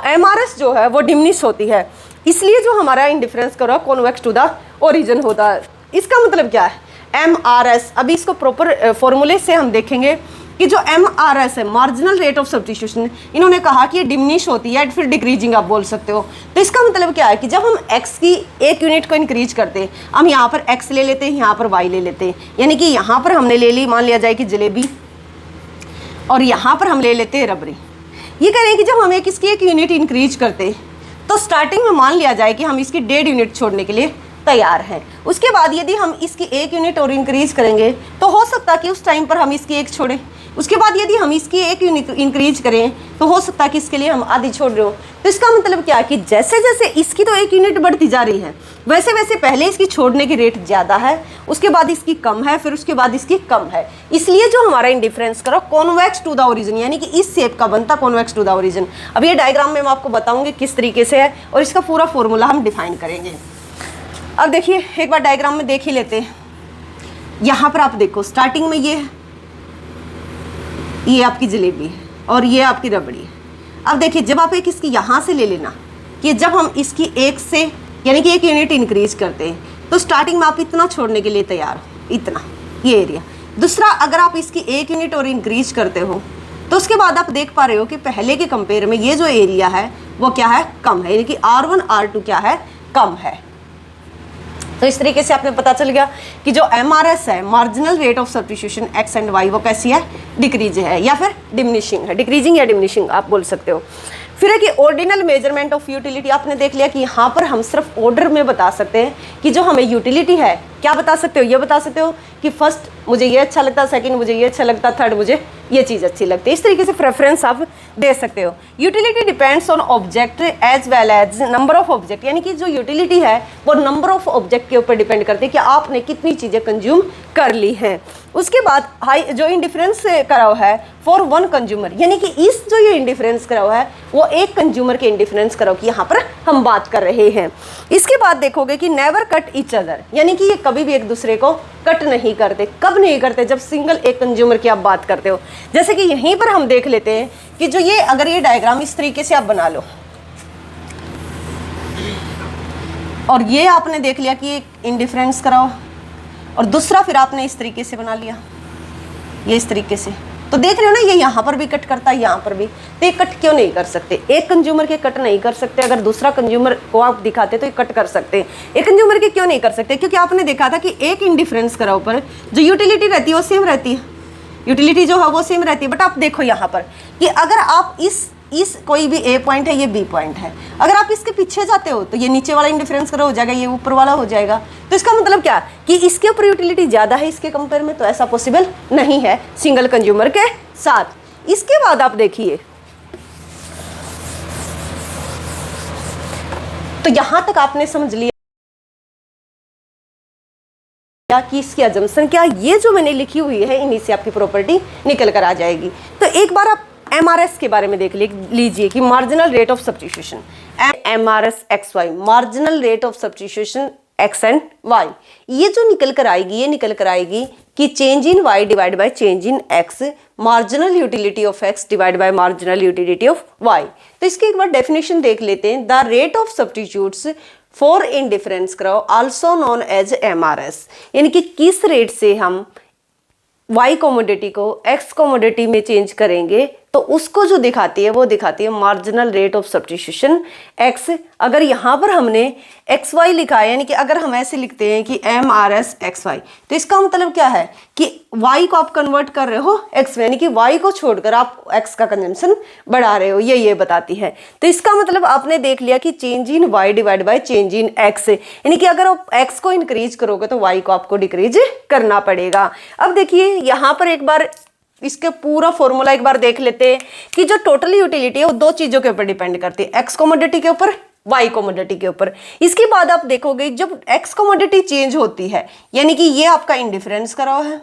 MRS जो है वो डिमिनिश होती है, इसलिए जो हमारा इंडिफरेंस करो कॉन्वेक्स टू द ओरिजिन होता है। इसका मतलब क्या है MRS, अभी इसको प्रॉपर फॉर्मूले से हम देखेंगे कि जो MRS है, मार्जिनल रेट ऑफ सब्स्टिट्यूशन, इन्होंने कहा कि ये डिमिनिश होती है, फिर डिक्रीजिंग आप बोल सकते हो। तो इसका मतलब क्या है कि जब हम x की एक यूनिट को इंक्रीज करते हैं, हम यहाँ पर x ले लेते हैं, यहाँ पर y ले लेते हैं, यानी कि यहाँ पर हमने ले ली, मान लिया जाए कि जलेबी, और यहाँ पर हम ले लेते हैं रबड़ी। ये कह रहे हैं कि जब हम इसकी एक यूनिट इंक्रीज करते हैं तो स्टार्टिंग में मान लिया जाए कि हम इसकी 1.5 यूनिट छोड़ने के लिए तैयार हैं। उसके बाद यदि हम इसकी 1 यूनिट और इंक्रीज करेंगे तो हो सकता है कि उस टाइम पर हम इसकी 1 छोड़ें। उसके बाद यदि हम इसकी 1 यूनिट इंक्रीज करें तो हो सकता है कि इसके लिए हम आधी छोड़ रहे हो। तो इसका मतलब क्या है कि जैसे जैसे इसकी तो 1 यूनिट बढ़ती जा रही है, वैसे वैसे पहले इसकी छोड़ने की रेट ज़्यादा है, उसके बाद इसकी कम है, फिर उसके बाद इसकी कम है। इसलिए जो हमारा इंडिफरेंस करो कॉन्वेक्स टू द ओरिजिन, यानी कि इस शेप का बनता कॉन्वेक्स टू द ओरिजिन। अब ये डायग्राम में मैं आपको बताऊंगी किस तरीके से है और इसका पूरा फॉर्मूला हम डिफाइन करेंगे। अब देखिए एक बार डायग्राम में देख ही लेते हैं। यहाँ पर आप देखो स्टार्टिंग में ये आपकी जलेबी है और ये आपकी रबड़ी है। अब देखिए जब आप एक इसकी यहाँ से ले लेना कि जब हम इसकी 1 से यानी कि 1 यूनिट इंक्रीज करते हैं तो स्टार्टिंग में आप इतना छोड़ने के लिए तैयार हो, इतना ये एरिया। दूसरा, अगर आप इसकी 1 यूनिट और इंक्रीज करते हो तो उसके बाद आप देख पा रहे हो कि पहले के कंपेयर में ये जो एरिया है वो क्या है, कम है, यानी कि R1 R2 क्या है, कम है। तो इस तरीके से आपने पता चल गया कि जो MRS है, marginal rate of substitution X and Y, वो कैसी है, डिक्रीज है या फिर डिमिनिशिंग है, डिक्रीजिंग या डिमिनिशिंग आप बोल सकते हो। फिर है कि ऑर्डिनल मेजरमेंट ऑफ यूटिलिटी, आपने देख लिया कि यहाँ पर हम सिर्फ ऑर्डर में बता सकते हैं कि जो हमें यूटिलिटी है, क्या बता सकते हो, ये बता सकते हो कि फर्स्ट मुझे ये अच्छा लगता है, सेकंड मुझे ये अच्छा लगता है, थर्ड मुझे ये चीज़ अच्छी लगती है। इस तरीके से प्रेफरेंस आप दे सकते हो। Utility depends on object as well as number of object, यानी कि जो यूटिलिटी है वो नंबर ऑफ ऑब्जेक्ट के ऊपर डिपेंड करती है कि आपने कितनी चीज़ें कंज्यूम कर ली हैं। उसके बाद हाई जो इंडिफरेंस कराओ है फॉर वन कंज्यूमर, यानी कि इस जो ये इंडिफरेंस कराओ है वो एक कंज्यूमर के इंडिफरेंस कराओ की यहाँ पर हम बात कर रहे हैं। इसके बाद देखोगे कि नेवर कट ईच अदर, यानी कि ये कभी भी एक दूसरे को कट नहीं करते। कब नहीं करते, जब सिंगल एक कंज्यूमर की आप बात करते हो। जैसे कि यहीं पर हम देख लेते हैं कि जो ये अगर ये डायग्राम इस तरीके से आप बना लो और ये आपने देख लिया कि एक इंडिफरेंस कराओ और दूसरा फिर आपने इस तरीके से बना लिया, ये इस तरीके से, तो देख रहे हो ना ये यहाँ पर भी कट करता है, यहाँ पर भी, तो ये कट क्यों नहीं कर सकते? एक कंज्यूमर के कट नहीं कर सकते, अगर दूसरा कंज्यूमर को आप दिखाते तो ये कट कर सकते हैं। एक कंज्यूमर के क्यों नहीं कर सकते? क्योंकि आपने देखा था कि एक इंडिफरेंस करा ऊपर जो यूटिलिटी रहती है वो सेम रहती है, यूटिलिटी जो है वो सेम रहती है। बट आप देखो यहाँ पर कि अगर आप इस कोई भी ए पॉइंट है, ये बी पॉइंट है, अगर आप इसके पीछे जाते हो तो ये नीचे वाला इंडिफरेंस करो हो जाएगा, ये ऊपर वाला हो जाएगा। तो इसका मतलब क्या कि इसके ऊपर यूटिलिटी ज़्यादा है इसके कंपेयर में, तो ऐसा पॉसिबल नहीं है सिंगल कंज्यूमर के साथ। इसके बाद आप देखिए तो यहां तक आपने समझ लिया कि इसकी अजम्पशन क्या, ये जो मैंने लिखी हुई है इन्हीं से आपकी प्रॉपर्टी निकल कर आ जाएगी। तो एक बार आप MRS के बारे में देख लीजिए कि marginal rate of substitution, MRS XY, marginal rate of substitution X and Y, ये जो निकल कर आएगी, ये निकल कर आएगी कि change in Y divide by change in X, marginal utility of X divide by marginal utility of Y. तो इसकी एक बार डेफिनेशन देख लेते हैं। The rate of substitutes for indifference curve also known as MRS, यानी कि किस रेट से हम वाई कमोडिटी को एक्स कमोडिटी में चेंज करेंगे तो उसको जो दिखाती है वो दिखाती है marginal rate of substitution X. अगर यहाँ पर हमने एक्स वाई लिखा है, यानी कि अगर हम ऐसे लिखते हैं कि MRS XY, तो इसका मतलब क्या है कि वाई को आप कन्वर्ट कर रहे हो एक्स में, यानी कि वाई को छोड़कर आप एक्स का कंजम्पशन बढ़ा रहे हो, ये बताती है। तो इसका मतलब आपने देख लिया कि change in Y divide by change in X, यानी कि अगर आप एक्स को इंक्रीज करोगे तो वाई को आपको डिक्रीज करना पड़ेगा। अब देखिए यहाँ पर एक बार इसके पूरा फॉर्मूला एक बार देख लेते हैं कि जो टोटल यूटिलिटी है वो दो चीजों के ऊपर डिपेंड करती है, एक्स कमोडिटी के ऊपर, वाई कमोडिटी के ऊपर। इसके बाद आप देखोगे जब एक्स कमोडिटी चेंज होती है, यानी कि ये आपका इंडिफरेंस करा हुआ है,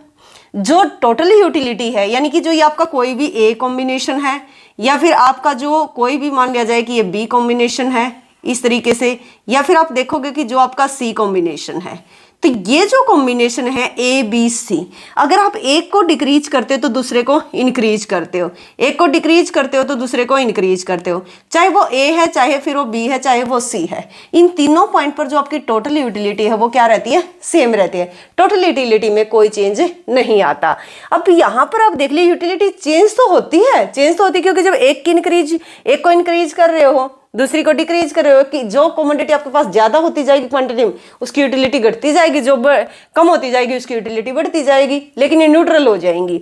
जो टोटल यूटिलिटी है यानी कि जो ये आपका कोई भी ए कॉम्बिनेशन है या फिर आपका जो कोई भी मान लिया जाए कि ये बी कॉम्बिनेशन है इस तरीके से, या फिर आप देखोगे कि जो आपका सी कॉम्बिनेशन है, तो ये जो कॉम्बिनेशन है ए बी सी, अगर आप एक को डिक्रीज करते हो तो दूसरे को इंक्रीज करते हो, एक को डिक्रीज करते हो तो दूसरे को इंक्रीज करते हो, चाहे वो ए है, चाहे फिर वो बी है, चाहे वो सी है। इन तीनों पॉइंट पर जो आपकी टोटल यूटिलिटी है वो क्या रहती है, सेम रहती है। टोटल यूटिलिटी में कोई चेंज नहीं आता। अब यहाँ पर आप देख लीजिए यूटिलिटी चेंज तो होती है, क्योंकि जब एक को इंक्रीज कर रहे हो दूसरी को डिक्रीज कर रहे हो, कि जो कमोडिटी आपके पास ज्यादा होती जाएगी क्वांटिटी में उसकी यूटिलिटी घटती जाएगी, जो कम होती जाएगी उसकी यूटिलिटी बढ़ती जाएगी, लेकिन ये न्यूट्रल हो जाएंगी।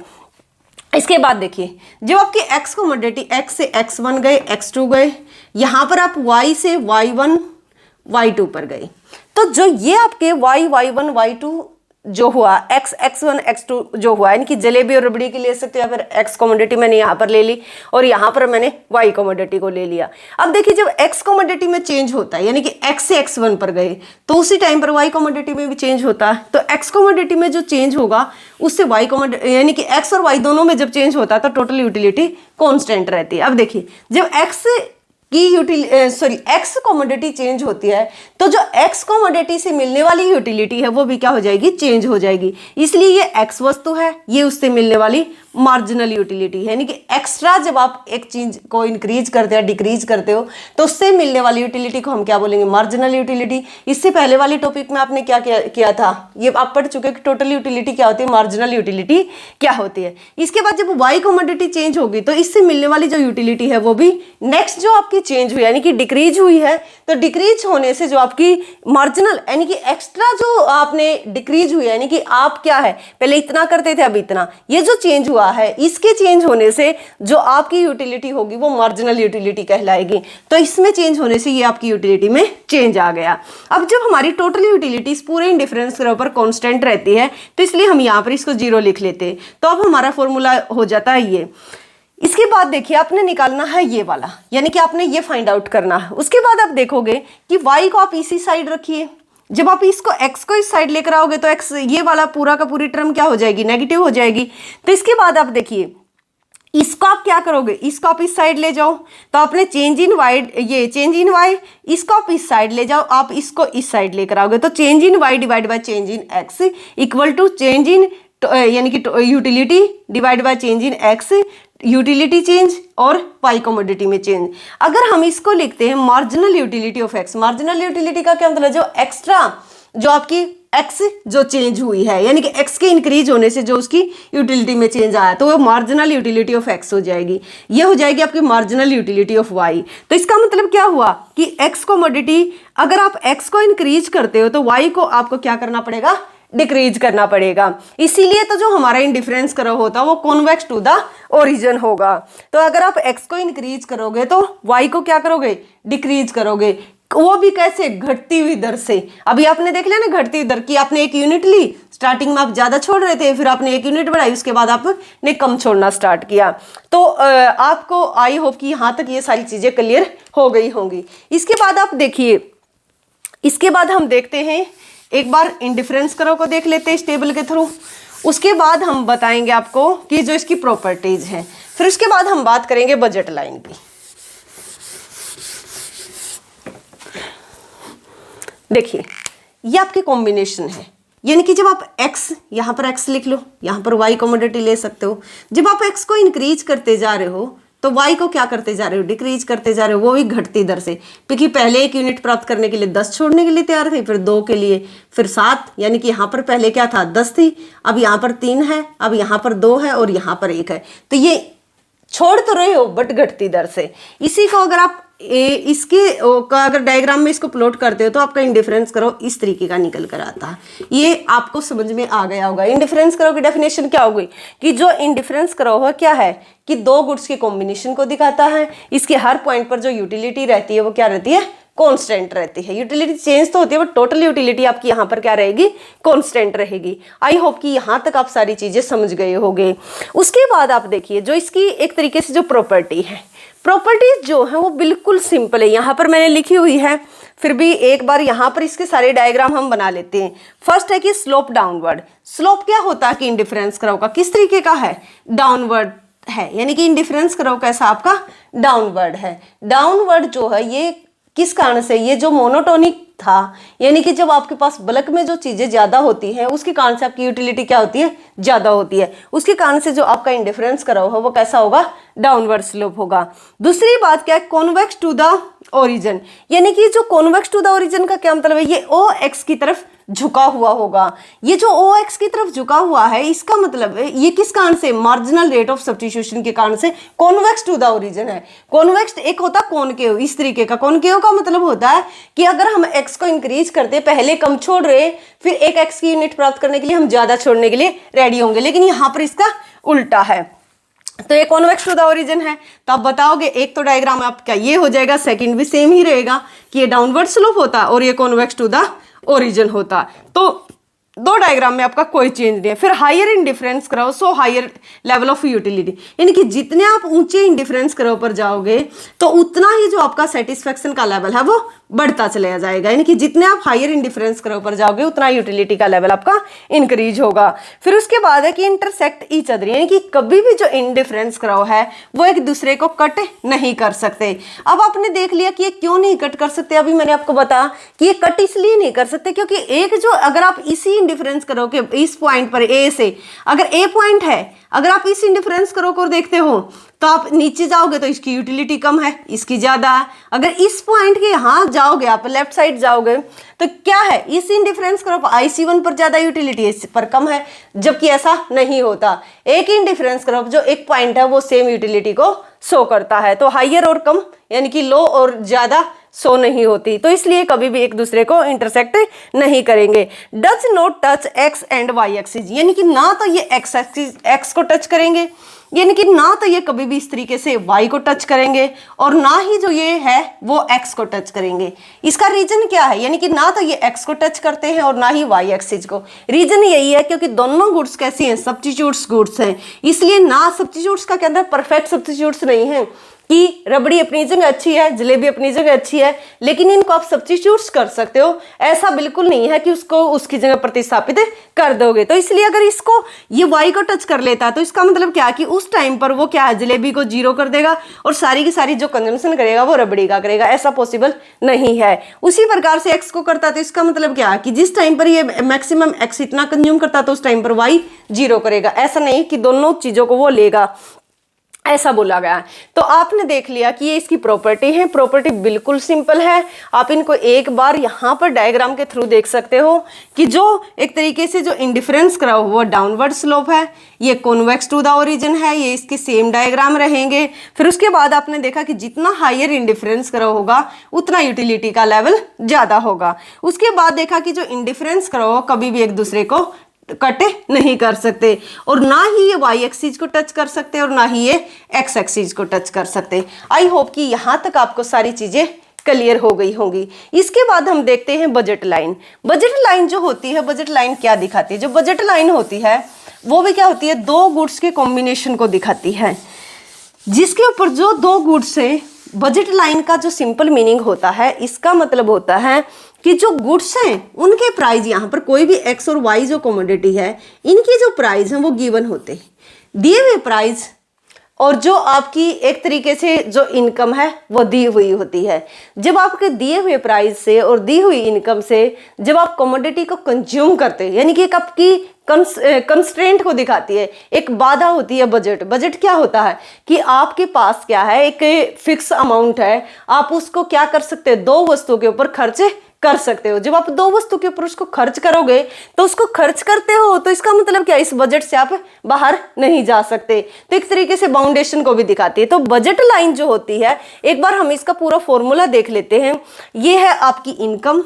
इसके बाद देखिए जब आपकी एक्स कमोडिटी एक्स से x1 गए, x2 गए, यहाँ पर आप y से y1 y2 पर गए, तो जो ये आपके y1 y2 जो हुआ x1 x2 जो हुआ, यानी कि जलेबी और रबड़ी की ले सकते हो या फिर x कमोडिटी मैंने यहाँ पर ले ली और यहाँ पर मैंने y कमोडिटी को ले लिया। अब देखिए जब x कमोडिटी में चेंज होता है, यानी कि x से x1 पर गए तो उसी टाइम पर y कमोडिटी में भी चेंज होता है, तो x कमोडिटी में जो चेंज होगा उससे y कमोडिटी यानी कि x और y दोनों में जब चेंज होता है तो टोटल यूटिलिटी कॉन्स्टेंट रहती है। अब देखिए जब एक्स कमोडिटी चेंज होती है तो जो एक्स कमोडिटी से मिलने वाली यूटिलिटी है वो भी क्या हो जाएगी, चेंज हो जाएगी। इसलिए ये एक्स वस्तु है, ये उससे मिलने वाली मार्जिनल यूटिलिटी है, यानी कि एक्स्ट्रा जब आप एक चीज को इंक्रीज करते हो डिक्रीज करते हो तो उससे मिलने वाली यूटिलिटी को हम क्या बोलेंगे, मार्जिनल यूटिलिटी। इससे पहले वाली टॉपिक में आपने क्या किया था, ये आप पढ़ चुके कि टोटल यूटिलिटी क्या होती है, मार्जिनल यूटिलिटी क्या होती है। इसके बाद जब वाई कमोडिटी चेंज होगी तो इससे मिलने वाली जो यूटिलिटी है वो भी नेक्स्ट जो आपकी चेंज हुई यानी कि डिक्रीज हुई है, तो डिक्रीज होने से जो आपकी मार्जिनल यानी कि एक्स्ट्रा जो आपने डिक्रीज हुई यानी कि आप क्या है पहले इतना करते थे अब इतना, ये जो चेंज हुआ है इसके चेंज होने से जो आपकी यूटिलिटी होगी वो मार्जिनल यूटिलिटी कहलाएगी। तो इसमें चेंज होने से ये आपकी यूटिलिटी में चेंज आ गया। अब जब हमारी टोटल यूटिलिटी पूरे इंडिफरेंस के ऊपर कांस्टेंट रहती है तो इसलिए हम यहाँ पर इसको 0 लिख लेते हैं। तो अब हमारा फॉर्मूला हो जाता है ये। इसके बाद देखिए आपने निकालना है ये वाला यानी कि आपने ये फाइंड आउट करना है। उसके बाद आप देखोगे कि y को आप इसी साइड रखिए, जब आप इसको x को इस साइड लेकर आओगे तो x ये वाला पूरा का पूरी टर्म क्या हो जाएगी, नेगेटिव हो जाएगी। तो इसके बाद आप देखिए इसको आप क्या करोगे, इसको आप इस साइड ले जाओ, तो आपने चेंज इन y, ये चेंज इन y, इसको आप इस साइड ले जाओ, आप इसको इस साइड लेकर आओगे तो change in y divide by change in x equal to change in यानी कि utility divide by change in x, utility change और पाई कमोडिटी में चेंज। अगर हम इसको लिखते हैं marginal utility of x, marginal utility का क्या मतलब, जो एक्स्ट्रा जो आपकी x जो चेंज हुई है यानी कि x के इंक्रीज होने से जो उसकी यूटिलिटी में चेंज आया तो वो मार्जिनल यूटिलिटी ऑफ x हो जाएगी, ये हो जाएगी आपकी मार्जिनल यूटिलिटी ऑफ y। तो इसका मतलब क्या हुआ कि x कमोडिटी अगर आप x को इंक्रीज करते हो तो y को आपको क्या करना पड़ेगा, डिक्रीज करना पड़ेगा। इसीलिए तो जो हमारा इंडिफरेंस कर्व होता है वो कॉन्वेक्स टू द ओरिजिन होगा। तो अगर आप x को इंक्रीज करोगे तो y को क्या करोगे, डिक्रीज करोगे, वो भी कैसे, घटती हुई दर से। अभी आपने देख लिया ना घटती हुई दर की, आपने 1 यूनिट ली, स्टार्टिंग में आप ज्यादा छोड़ रहे थे, फिर आपने 1 यूनिट बढ़ाई, उसके बाद आपने कम छोड़ना स्टार्ट किया। तो आपको आई होप कि यहाँ तक ये सारी चीजें क्लियर हो गई होंगी। इसके बाद आप देखिए, इसके बाद हम देखते हैं एक बार इंडिफरेंस कर्व को देख लेते हैं इस टेबल के थ्रू। उसके बाद हम बताएंगे आपको कि जो इसकी प्रॉपर्टीज हैं, फिर उसके बाद हम बात करेंगे बजट लाइन की। देखिए ये आपके कॉम्बिनेशन है यानी कि जब आप x यहाँ पर x लिख लो, यहाँ पर y कमोडिटी ले सकते हो। जब आप x को इंक्रीज करते जा रहे हो तो y को क्या करते जा रहे हो, डिक्रीज करते जा रहे हो, वो भी घटती दर से। क्योंकि पहले 1 यूनिट प्राप्त करने के लिए 10 छोड़ने के लिए तैयार थे, फिर 2 के लिए, फिर 7, यानी कि यहाँ पर पहले क्या था 10 थी, अब यहाँ पर 3 है, अब यहाँ पर 2 है और यहाँ पर 1 है। तो ये छोड़ तो रहे हो बट घटती दर से। इसी को अगर आप इसके अगर डायग्राम में इसको प्लॉट करते हो तो आपका इंडिफरेंस कर्व इस तरीके का निकल कर आता है। ये आपको समझ में आ गया होगा। इंडिफरेंस कर्व की डेफिनेशन क्या होगी कि जो इंडिफरेंस कर्व है क्या है कि 2 गुड्स के कॉम्बिनेशन को दिखाता है। इसके हर पॉइंट पर जो यूटिलिटी रहती है वो क्या रहती है, कांस्टेंट रहती है। यूटिलिटी चेंज तो होती है बट टोटल यूटिलिटी आपकी यहाँ पर क्या रहेगी, कांस्टेंट रहेगी। आई होप कि यहाँ तक आप सारी चीजें समझ गए होंगे। उसके बाद आप देखिए जो इसकी एक तरीके से जो प्रॉपर्टी है, प्रॉपर्टीज जो है वो बिल्कुल सिंपल है, यहाँ पर मैंने लिखी हुई है, फिर भी एक बार यहाँ पर इसके सारे डायग्राम हम बना लेते हैं। फर्स्ट है कि स्लोप डाउनवर्ड। स्लोप क्या होता है कि इंडिफरेंस कर्व का किस तरीके का है, डाउनवर्ड है, यानी कि इंडिफरेंस कर्व कैसा आपका डाउनवर्ड है। डाउनवर्ड जो है ये किस कारण से, ये जो मोनोटोनिक था यानी कि जब आपके पास बल्क में जो चीजें ज्यादा होती हैं उसके कारण से आपकी यूटिलिटी क्या होती है, ज्यादा होती है, उसके कारण से जो आपका इंडिफरेंस कर्व है वो कैसा होगा, डाउनवर्ड स्लोप होगा। दूसरी बात क्या है, कॉन्वेक्स टू द ओरिजिन, यानी कि जो कॉन्वेक्स टू द ओरिजिन का क्या मतलब है, ये ओ एक्स की तरफ झुका हुआ होगा। ये जो ओ एक्स की तरफ झुका हुआ है इसका मतलब है ये किस कारण से, मार्जिनल रेट ऑफ सब्स्टिट्यूशन के कारण से कॉन्वेक्स टू द ओरिजिन है। कॉन्वेक्स एक होता है कॉनकेव, इस तरीके का। कॉनकेव का मतलब होता है कि अगर हम एक्स को इंक्रीज करते, पहले कम छोड़ रहे, फिर एक एक्स की यूनिट प्राप्त करने के लिए हम ज्यादा छोड़ने के लिए रेडी होंगे, लेकिन यहाँ पर इसका उल्टा है। तो ये कॉन्वेक्स टू द ओरिजिन है। तो आप बताओगे एक तो डायग्राम आपका ये हो जाएगा, सेकंड भी सेम ही रहेगा कि ये डाउनवर्ड स्लोप होता और ये कॉन्वेक्स टू द ओरिजिन होता। तो 2 डायग्राम में आपका कोई चेंज नहीं है। फिर higher indifference curve, so higher level of utility, यानी कि जितने आप ऊंचे इंडिफरेंस कर्व पर जाओगे तो उतना ही जो आपका सेटिस्फेक्शन का लेवल है वो बढ़ता चला जाएगा। यानी कि जितने आप हायर इंडिफरेंस कर्व पर जाओगे उतना यूटिलिटी का लेवल आपका इंक्रीज होगा। फिर उसके बाद है कि इंटरसेक्ट ईच अदर, यानी कि कभी भी जो इंडिफरेंस कर्व है वो एक दूसरे को कट नहीं कर सकते। अब आपने देख लिया कि ये क्यों नहीं कट कर सकते। अभी मैंने आपको बताया कि ये कट इसलिए नहीं कर सकते क्योंकि एक जो अगर आप इसी इंडिफरेंस कर्व के इस पॉइंट पर ए से, अगर ए पॉइंट है, अगर आप इस इंडिफरेंस करो को देखते हो तो आप नीचे जाओगे तो इसकी यूटिलिटी कम है, इसकी ज़्यादा है। अगर इस पॉइंट के यहाँ जाओगे, आप लेफ्ट साइड जाओगे तो क्या है, इस इंडिफरेंस करो IC1 पर ज़्यादा यूटिलिटी, इस पर कम है, जबकि ऐसा नहीं होता। एक इंडिफरेंस करो जो एक पॉइंट है वो सेम यूटिलिटी को शो करता है। तो हाइयर और कम यानी कि लो और ज़्यादा शो नहीं होती, तो इसलिए कभी भी एक दूसरे को इंटरसेक्ट नहीं करेंगे। Does not touch X and Y axis, यानी कि ना तो ये एक्स एक्सिस एक्स को टच करेंगे, यानी कि ना तो ये कभी भी इस तरीके से y को टच करेंगे और ना ही जो ये है वो x को टच करेंगे। इसका रीजन क्या है, यानी कि ना तो ये x को टच करते हैं और ना ही y एक्सिस को। रीजन यही है क्योंकि दोनों गुड्स कैसी हैं, सब्स्टिट्यूट्स गुड्स हैं, इसलिए ना सब्स्टिट्यूट्स का क्या अंदर परफेक्ट सब्स्टिट्यूट्स नहीं है कि रबड़ी अपनी जगह अच्छी है, जलेबी अपनी जगह अच्छी है, लेकिन इनको आप सब्स्टिट्यूट्स कर सकते हो, ऐसा बिल्कुल नहीं है कि उसको उसकी जगह प्रतिस्थापित कर दोगे। तो इसलिए अगर इसको ये y को टच कर लेता है तो इसका मतलब क्या कि उस टाइम पर वो क्या है, जलेबी को 0 कर देगा और सारी की सारी जो कंजम्पशन करेगा वो रबड़ी का करेगा, ऐसा पॉसिबल नहीं है। उसी प्रकार से x को करता तो इसका मतलब क्या कि जिस टाइम पर ये मैक्सिमम x इतना कंज्यूम करता तो उस टाइम पर y 0 करेगा, ऐसा नहीं कि दोनों चीज़ों को वो लेगा, ऐसा बोला गया है। तो आपने देख लिया कि ये इसकी प्रॉपर्टी है। प्रॉपर्टी बिल्कुल सिंपल है, आप इनको एक बार यहाँ पर डायग्राम के थ्रू देख सकते हो कि जो एक तरीके से जो इंडिफरेंस करा हुआ डाउनवर्ड स्लोप है, ये कॉन्वेक्स टू द ओरिजिन है, ये इसके सेम डायग्राम रहेंगे। फिर उसके बाद आपने देखा कि जितना हायर इंडिफरेंस करा होगा उतना यूटिलिटी का लेवल ज़्यादा होगा। उसके बाद देखा कि जो इंडिफरेंस करा होगा कभी भी एक दूसरे को कट नहीं कर सकते और ना ही ये y एक्सिस को टच कर सकते और ना ही ये x एक्सिस को टच कर सकते। आई होप कि यहाँ तक आपको सारी चीज़ें क्लियर हो गई होंगी। इसके बाद हम देखते हैं बजट लाइन। बजट लाइन जो होती है, बजट लाइन क्या दिखाती है? जो बजट लाइन होती है वो भी क्या होती है, दो गुड्स के कॉम्बिनेशन को दिखाती है, जिसके ऊपर जो दो गुड्स है। बजट लाइन का जो सिंपल मीनिंग होता है, इसका मतलब होता है कि जो गुड्स हैं उनके प्राइस, यहाँ पर कोई भी एक्स और वाई जो कमोडिटी है इनकी जो प्राइस हैं वो गिवन होते हैं, दिए हुए प्राइस, और जो आपकी एक तरीके से जो इनकम है वो दी हुई होती है। जब आपके दिए हुए प्राइस से और दी हुई इनकम से जब आप कमोडिटी को कंज्यूम करते हैं, यानी कि एक आपकी कंस्ट्रेंट को दिखाती है, एक बाधा होती है बजट। बजट क्या होता है कि आपके पास क्या है, एक फिक्स अमाउंट है, आप उसको क्या कर सकते हैं, दो वस्तुओं के ऊपर खर्च कर सकते हो। जब आप दो वस्तु के ऊपर उसको खर्च करोगे तो उसको खर्च करते हो तो इसका मतलब क्या, इस बजट से आप बाहर नहीं जा सकते। तो एक तरीके से बाउंडेशन को भी दिखाती है। तो बजट लाइन जो होती है, एक बार हम इसका पूरा फॉर्मूला देख लेते हैं। ये है आपकी इनकम,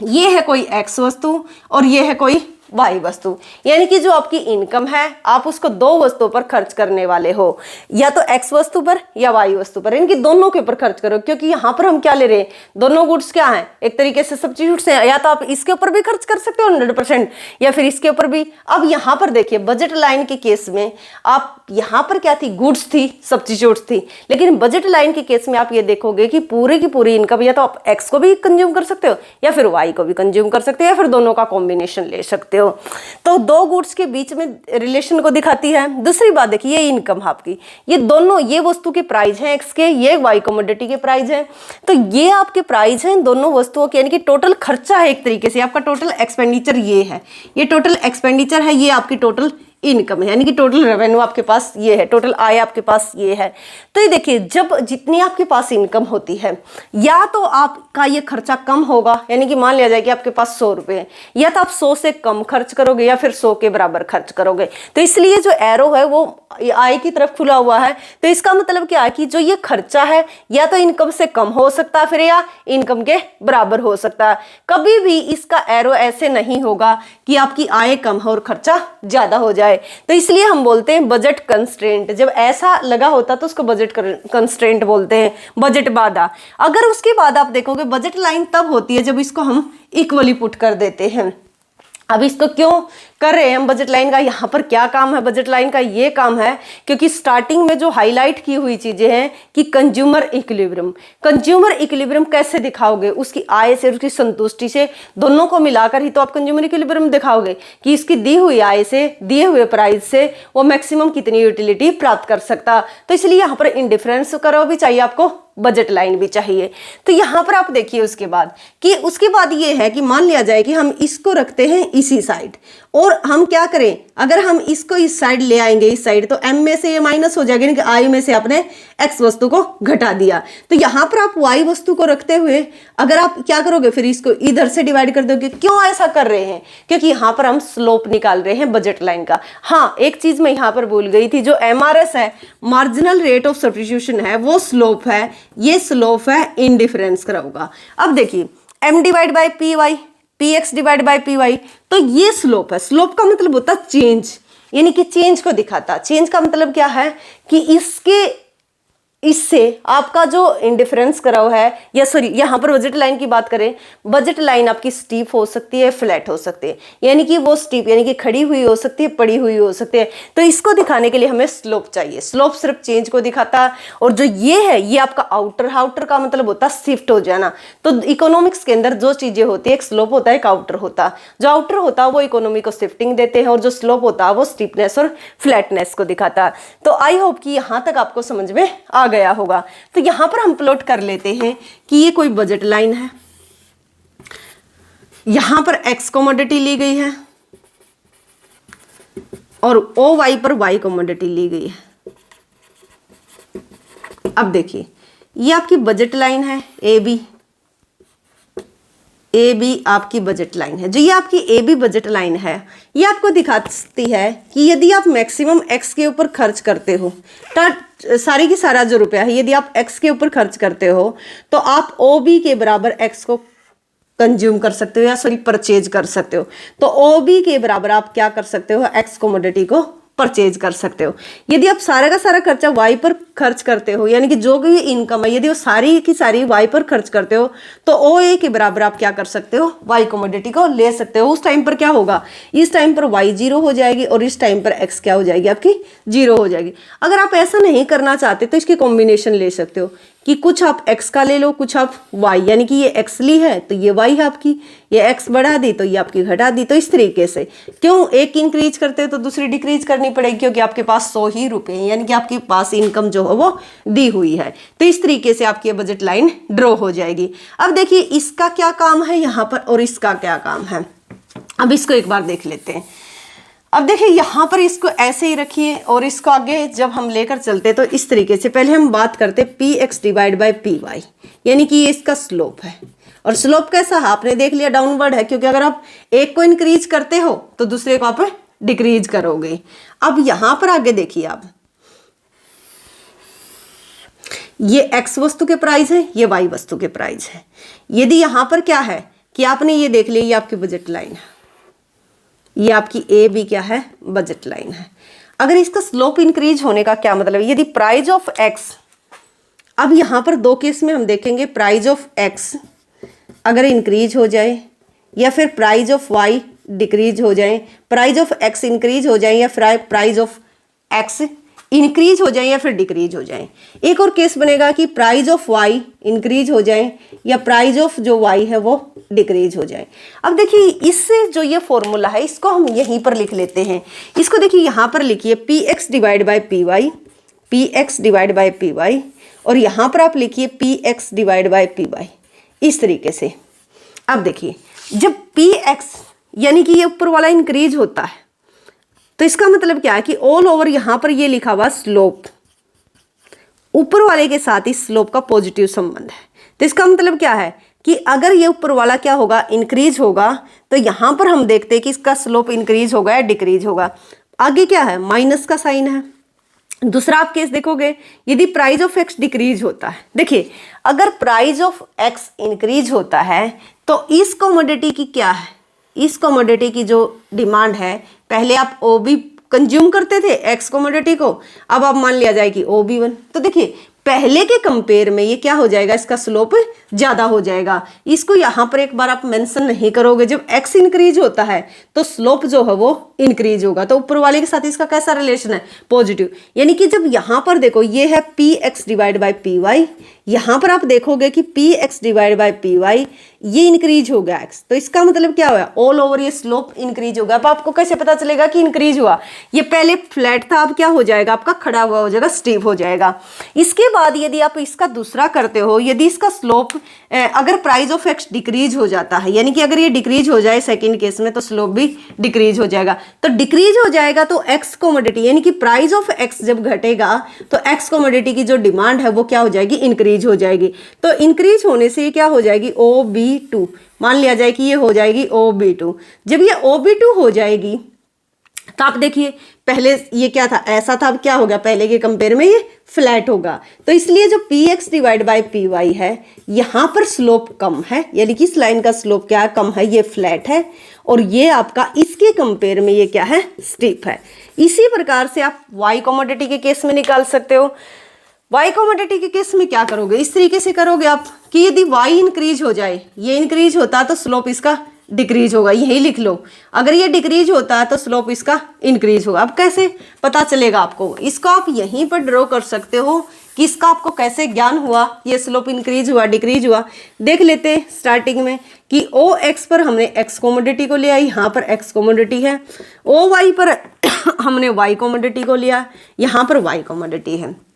ये है कोई एक्स वस्तु और ये है कोई वाई वस्तु, यानी कि जो आपकी इनकम है आप उसको दो वस्तुओं पर खर्च करने वाले हो, या तो एक्स वस्तु पर या वाई वस्तु पर, इनकी दोनों के ऊपर खर्च करो। क्योंकि यहाँ पर हम क्या ले रहे हैं, दोनों गुड्स क्या हैं, एक तरीके से सब्स्टिट्यूट्स हैं, या तो आप इसके ऊपर भी खर्च कर सकते हो 100% या फिर इसके ऊपर भी। अब यहाँ पर देखिए बजट लाइन के केस में आप, यहाँ पर क्या थी, गुड्स थी, सब्स्टिट्यूट्स थी, लेकिन बजट लाइन के केस में आप ये देखोगे कि पूरे की पूरी इनकम या तो आप एक्स को भी कंज्यूम कर सकते हो या फिर वाई को भी कंज्यूम कर सकते हो या फिर दोनों का कॉम्बिनेशन ले सकते हो। तो दो गुड्स के बीच में रिलेशन को दिखाती है। दूसरी बात देखिए, ये इनकम आपकी, ये दोनों, ये वस्तु के प्राइस हैं एक्स के, ये वाई कमोडिटी के प्राइस हैं, तो ये आपके प्राइस हैं दोनों वस्तुओं के, यानी कि टोटल खर्चा है एक तरीके से, आपका टोटल एक्सपेंडिचर ये है, ये टोटल एक्सपेंडिचर है, ये आपकी टोटल इनकम है, यानी कि टोटल रेवेन्यू आपके पास ये है, टोटल आय आपके पास ये है। तो ये देखिए, जब जितनी आपके पास इनकम होती है, या तो आपका ये खर्चा कम होगा, यानी कि मान लिया जाए कि आपके पास 100 रुपये, या तो आप 100 से कम खर्च करोगे या फिर 100 के बराबर खर्च करोगे। तो इसलिए जो एरो है वो आय की तरफ खुला हुआ है। तो इसका मतलब क्या है कि जो ये खर्चा है या तो इनकम से कम हो सकता है फिर, या इनकम के बराबर हो सकता है। कभी भी इसका एरो ऐसे नहीं होगा कि आपकी आय कम हो और खर्चा ज्यादा हो जाए। तो इसलिए हम बोलते हैं बजट कंस्ट्रेंट। जब ऐसा लगा होता तो उसको बजट कंस्ट्रेंट बोलते हैं, बजट बाधा। अगर उसके बाद आप देखोगे बजट लाइन तब होती है जब इसको हम इक्वली पुट कर देते हैं। अब इसको क्यों कर रहे हैं हम, बजट लाइन का यहाँ पर क्या काम है? बजट लाइन का ये काम है क्योंकि स्टार्टिंग में जो हाईलाइट की हुई चीजें हैं कि कंज्यूमर इक्विलिब्रियम। कंज्यूमर इक्विलिब्रियम कैसे दिखाओगे? उसकी आय से, उसकी संतुष्टि से, दोनों को मिलाकर ही तो आप कंज्यूमर इक्विलिब्रियम दिखाओगे कि इसकी दी हुई आय से, दिए हुए प्राइस से वो मैक्सिमम कितनी यूटिलिटी प्राप्त कर सकता। तो इसलिए यहाँ पर इंडिफरेंस करो भी चाहिए आपको, बजट लाइन भी चाहिए। तो यहाँ पर आप देखिए उसके बाद ये है कि मान लिया जाए कि हम इसको रखते हैं इसी साइड और हम क्या करें, अगर हम इसको इस साइड ले आएंगे, इस साइड, तो m में से ये माइनस हो जाएगा, यानी कि i में से आपने x वस्तु को घटा दिया। तो यहाँ पर आप y वस्तु को रखते हुए अगर आप क्या करोगे, फिर इसको इधर से डिवाइड कर दोगे। क्यों ऐसा कर रहे हैं, क्योंकि यहाँ पर हम स्लोप निकाल रहे हैं बजट लाइन का। हाँ, एक चीज मैं यहाँ पर भूल गई थी, जो MRS है, मार्जिनल रेट ऑफ सब्स्टिट्यूशन है, वो स्लोप है, ये स्लोप है इंडिफरेंस का होगा। अब देखिए m divide by P Y, px divide by P Y, तो ये स्लोप है। स्लोप का मतलब होता है चेंज, यानी कि चेंज को दिखाता। चेंज का मतलब क्या है कि इससे आपका जो इंडिफरेंस कराओ है, या सॉरी यहाँ पर बजट लाइन की बात करें, बजट लाइन आपकी स्टीप हो सकती है, फ्लैट हो सकती है, यानी कि वो स्टीप यानी कि खड़ी हुई हो सकती है, पड़ी हुई हो सकती है। तो इसको दिखाने के लिए हमें स्लोप चाहिए। स्लोप सिर्फ चेंज को दिखाता है। और जो ये है, ये आपका आउटर, आउटर का मतलब होता है शिफ्ट हो जाना। तो इकोनॉमिक्स के अंदर जो चीजें होती है, एक स्लोप होता है, एक आउटर होता है। जो आउटर होता है वो इकोनॉमी को शिफ्टिंग देते हैं, और जो स्लोप होता है वो स्टीपनेस और फ्लैटनेस को दिखाता है। तो आई होप कि यहाँ तक आपको समझ में आ गया होगा। तो यहां पर हम प्लॉट कर लेते हैं कि ये कोई बजट लाइन है, यहां पर x कमोडिटी ली गई है और OY पर y कमोडिटी ली गई है। अब देखिए ये आपकी बजट लाइन है AB आपकी बजट लाइन है। जो ये आपकी AB बजट लाइन है, ये आपको दिखाती है कि यदि आप मैक्सिमम x के ऊपर खर्च करते हो, सारी की सारा जो रुपया है यदि आप x के ऊपर खर्च करते हो, तो आप OB के बराबर x को कंज्यूम कर सकते हो, या सॉरी परचेज कर सकते हो। तो OB के बराबर आप क्या कर सकते हो, x कमोडिटी को परचेज कर सकते हो। यदि आप सारा का सारा खर्चा y पर खर्च करते हो, यानी कि जो भी इनकम है यदि वो सारी की सारी y पर खर्च करते हो, तो OA के बराबर आप क्या कर सकते हो, y कमोडिटी को ले सकते हो। उस टाइम पर क्या होगा, इस टाइम पर y 0 हो जाएगी और इस टाइम पर x क्या हो जाएगी, आपकी 0 हो जाएगी। अगर आप ऐसा नहीं करना चाहते तो इसके कॉम्बिनेशन ले सकते हो कि कुछ आप x का ले लो, कुछ आप y, यानी कि ये x ली है तो ये y है आपकी, ये x बढ़ा दी तो ये आपकी घटा दी। तो इस तरीके से क्यों एक इंक्रीज करते हो तो दूसरी डिक्रीज करनी पड़ेगी, क्योंकि आपके पास 100 ही रुपए हैं, यानी कि आपके पास इनकम जो है वो दी हुई है। तो इस तरीके से आपकी बजट लाइन ड्रॉ हो जाएगी। अब देखिए इसका क्या काम है यहाँ पर और इसका क्या काम है, अब इसको एक बार देख लेते हैं। अब देखिए यहाँ पर इसको ऐसे ही रखिए और इसको आगे जब हम लेकर चलते तो इस तरीके से पहले हम बात करते px divide by P Y, यानी कि ये इसका स्लोप है। और स्लोप कैसा है आपने देख लिया, डाउनवर्ड है, क्योंकि अगर आप एक को इंक्रीज करते हो तो दूसरे को आप डिक्रीज करोगे। अब यहां पर आगे देखिए आप, ये x वस्तु के प्राइस है, ये y वस्तु के प्राइस है। यदि यहां पर क्या है कि आपने ये देख लिया, ये आपकी बजट लाइन है, ये आपकी AB क्या है, बजट लाइन है। अगर इसका स्लोप इंक्रीज होने का क्या मतलब है, यदि प्राइस ऑफ x, अब यहां पर दो केस में हम देखेंगे, प्राइस ऑफ x अगर इंक्रीज हो जाए या फिर प्राइस ऑफ y डिक्रीज हो जाए, प्राइस ऑफ x इंक्रीज हो जाए या फिर प्राइस ऑफ x इंक्रीज हो जाए या फिर डिक्रीज हो जाए। एक और केस बनेगा कि प्राइस ऑफ y इंक्रीज हो जाए या प्राइस ऑफ जो y है वो डिक्रीज हो जाए। अब देखिए इससे जो ये फॉर्मूला है इसको हम यहीं पर लिख लेते हैं। इसको देखिए यहाँ पर लिखिए px divide by P Y, px divide by P Y, और यहाँ पर आप लिखिए px divide by P Y, इस तरीके से। अब देखिए जब px यानी कि ये ऊपर वाला इंक्रीज होता है तो इसका मतलब क्या है कि ऑल ओवर यहां पर ये लिखा हुआ स्लोप, ऊपर वाले के साथ इस स्लोप का पॉजिटिव संबंध है। तो इसका मतलब क्या है कि अगर ये ऊपर वाला क्या होगा, इंक्रीज होगा, तो यहां पर हम देखते हैं कि इसका स्लोप इंक्रीज होगा या डिक्रीज होगा। आगे क्या है, माइनस का साइन है। दूसरा आप केस देखोगे, यदि प्राइस ऑफ एक्स डिक्रीज होता है, देखिए अगर प्राइस ऑफ एक्स इंक्रीज होता है तो इस कमोडिटी की क्या है, इस कमोडिटी की जो डिमांड है, पहले आप OB कंज्यूम करते थे एक्स कमोडिटी को, अब आप मान लिया जाए कि OB1। तो देखिए पहले के कंपेयर में ये क्या हो जाएगा, इसका स्लोप ज्यादा हो जाएगा। इसको यहाँ पर एक बार आप मेंशन नहीं करोगे, जब x इंक्रीज होता है तो स्लोप जो है वो इंक्रीज होगा। तो ऊपर वाले के साथ इसका कैसा रिलेशन है, पॉजिटिव। यानी कि जब यहाँ पर देखो ये है px divide by P Y, यहाँ पर आप देखोगे कि px divide by P Y ये इंक्रीज हो गया x, तो इसका मतलब क्या हुआ, ऑल ओवर ये स्लोप इंक्रीज होगा। अब आपको कैसे पता चलेगा कि इंक्रीज हुआ, ये पहले फ्लैट था अब क्या हो जाएगा, आपका खड़ा हुआ हो जाएगा, स्टीप हो जाएगा। इसके बाद यदि आप इसका दूसरा करते हो, यदि इसका स्लोप अगर प्राइस ऑफ एक्स डिक्रीज हो जाता है, यानी कि अगर ये डिक्रीज हो जाए सेकंड केस में, तो स्लोप भी डिक्रीज हो जाएगा। तो डिक्रीज हो जाएगा तो एक्स कमोडिटी यानी कि प्राइस ऑफ एक्स जब घटेगा तो एक्स कमोडिटी की जो डिमांड है वो क्या हो जाएगी, इंक्रीज हो जाएगी। तो इंक्रीज होने से क्या हो जाएगी, OB2 मान लिया जाए कि ये हो जाएगी OB2। जब ये OB2 हो जाएगी तो आप देखिए पहले ये क्या था, ऐसा था, अब क्या हो गया, पहले के कंपेयर में ये फ्लैट होगा। तो इसलिए जो PX डिवाइड बाय PY है, यहाँ पर स्लोप कम है, यानी कि इस लाइन का स्लोप क्या है, कम है, ये फ्लैट है, और ये आपका इसके कंपेयर में ये क्या है, स्टीप है। इसी प्रकार से आप Y कमोडिटी के केस में निकाल सकते हो। Y कमोडिटी के केस में क्या करोगे, इस तरीके से करोगे आप कि यदि Y इंक्रीज हो जाए, ये इंक्रीज होता तो स्लोप इसका डिक्रीज होगा, यही लिख लो। अगर ये डिक्रीज होता है तो स्लोप इसका इंक्रीज होगा। अब कैसे पता चलेगा आपको, इसको आप यहीं पर ड्रॉ कर सकते हो कि इसका आपको कैसे ज्ञान हुआ, ये स्लोप इंक्रीज हुआ डिक्रीज हुआ। देख लेते हैं स्टार्टिंग में कि OX पर हमने X कमोडिटी को लिया, यहाँ पर X कमोडिटी है। OY पर हमने Y कमोडिटी को लिया, यहाँ पर Y कमोडिटी है।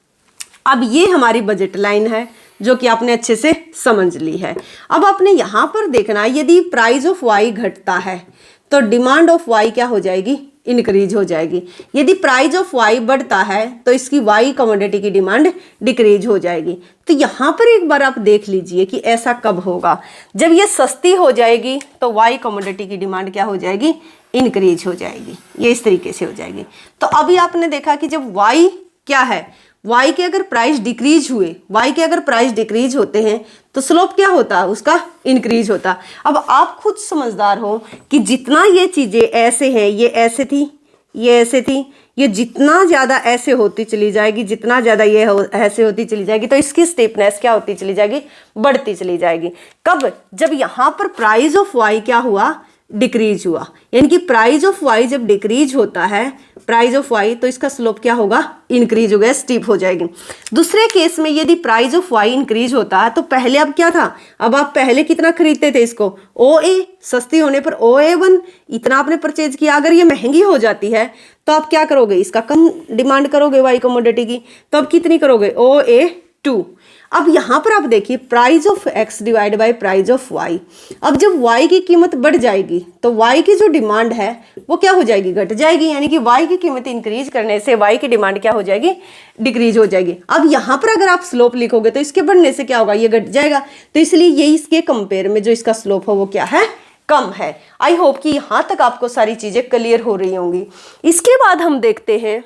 अब ये हमारी बजट लाइन है जो कि आपने अच्छे से समझ ली है। अब आपने यहाँ पर देखना है, यदि प्राइस ऑफ Y घटता है तो डिमांड ऑफ Y क्या हो जाएगी, इंक्रीज हो जाएगी। यदि प्राइस ऑफ Y बढ़ता है तो इसकी Y कमोडिटी की डिमांड डिक्रीज हो जाएगी। तो यहाँ पर एक बार आप देख लीजिए कि ऐसा कब होगा, जब ये सस्ती हो जाएगी तो Y कमोडिटी की डिमांड क्या हो जाएगी, इंक्रीज हो जाएगी। ये इस तरीके से हो जाएगी। तो अभी आपने देखा कि जब Y क्या है, Y के अगर प्राइस डिक्रीज हुए, Y के अगर प्राइस डिक्रीज होते हैं तो स्लोप क्या होता है, उसका इंक्रीज होता। अब आप खुद समझदार हो कि जितना ये चीज़ें ऐसे हैं, ये ऐसे थी, ये ऐसे थी, ये जितना ज़्यादा ऐसे होती चली जाएगी, जितना ज़्यादा ये ऐसे होती चली जाएगी, तो इसकी स्टेपनेस क्या होती चली जाएगी, बढ़ती चली जाएगी। कब, जब यहाँ पर प्राइस ऑफ Y क्या हुआ, डिक्रीज हुआ। यानी कि प्राइस ऑफ Y जब डिक्रीज होता है, प्राइस ऑफ Y, तो इसका स्लोप क्या होगा, इंक्रीज हो गया, स्टीप हो जाएगी। दूसरे केस में यदि प्राइस ऑफ Y इंक्रीज होता है तो पहले अब क्या था, अब आप पहले कितना खरीदते थे इसको, OA, सस्ती होने पर OA1 इतना आपने परचेज किया। अगर ये महंगी हो जाती है तो आप क्या करोगे, इसका कम डिमांड करोगे Y कमोडिटी की, तो अब कितनी करोगे, OA2। अब यहाँ पर आप देखिए price of X divide by price of Y। अब जब Y की कीमत बढ़ जाएगी तो Y की जो डिमांड है वो क्या हो जाएगी, घट जाएगी। यानी कि Y की कीमत इंक्रीज करने से Y की डिमांड क्या हो जाएगी, डिक्रीज हो जाएगी। अब यहाँ पर अगर आप स्लोप लिखोगे तो इसके बढ़ने से क्या होगा, ये घट जाएगा। तो इसलिए ये इसके कंपेयर में जो इसका स्लोप है वो क्या है, कम है। आई होप कि यहाँ तक आपको सारी चीज़ें क्लियर हो रही होंगी। इसके बाद हम देखते हैं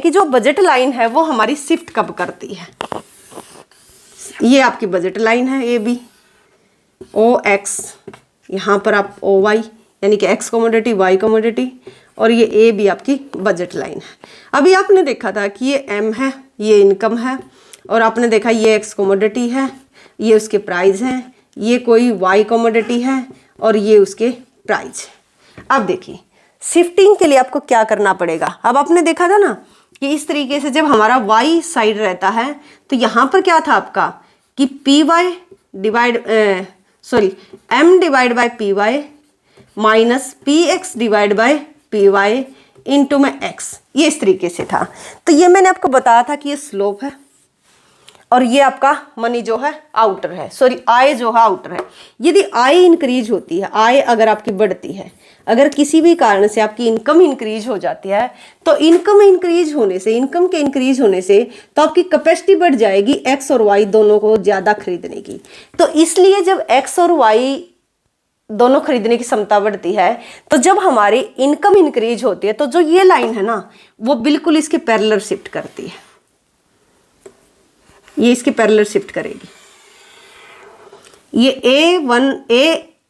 कि जो बजट लाइन है वो हमारी शिफ्ट कब करती है। ये आपकी बजट लाइन है AB, OX, यहाँ पर आप OY यानी कि X कमोडिटी Y कमोडिटी, और ये AB आपकी बजट लाइन है। अभी आपने देखा था कि ये M है, ये इनकम है, और आपने देखा ये X कमोडिटी है, ये उसके प्राइस हैं, ये कोई Y कमोडिटी है, और ये उसके प्राइस। अब देखिए शिफ्टिंग के लिए आपको क्या करना पड़ेगा। अब आपने देखा था ना कि इस तरीके से जब हमारा Y साइड रहता है तो यहाँ पर क्या था आपका कि M divide by PY minus PX divide by PY into में X, ये इस तरीके से था। तो ये मैंने आपको बताया था कि ये स्लोप है और ये आपका मनी जो है आउटर है, आय जो है आउटर है। यदि आय इंक्रीज होती है, आय अगर आपकी बढ़ती है, अगर किसी भी कारण से आपकी इनकम इंक्रीज हो जाती है, तो इनकम इंक्रीज होने से, इनकम के इंक्रीज होने से तो आपकी कैपेसिटी बढ़ जाएगी X और Y दोनों को ज़्यादा खरीदने की। तो इसलिए जब X और Y दोनों खरीदने की क्षमता बढ़ती है, तो जब हमारी इनकम इंक्रीज होती है तो जो ये लाइन है ना वो बिल्कुल इसके पैरेलल शिफ्ट करती है, ये इसके पैरेलल शिफ्ट करेगी। ये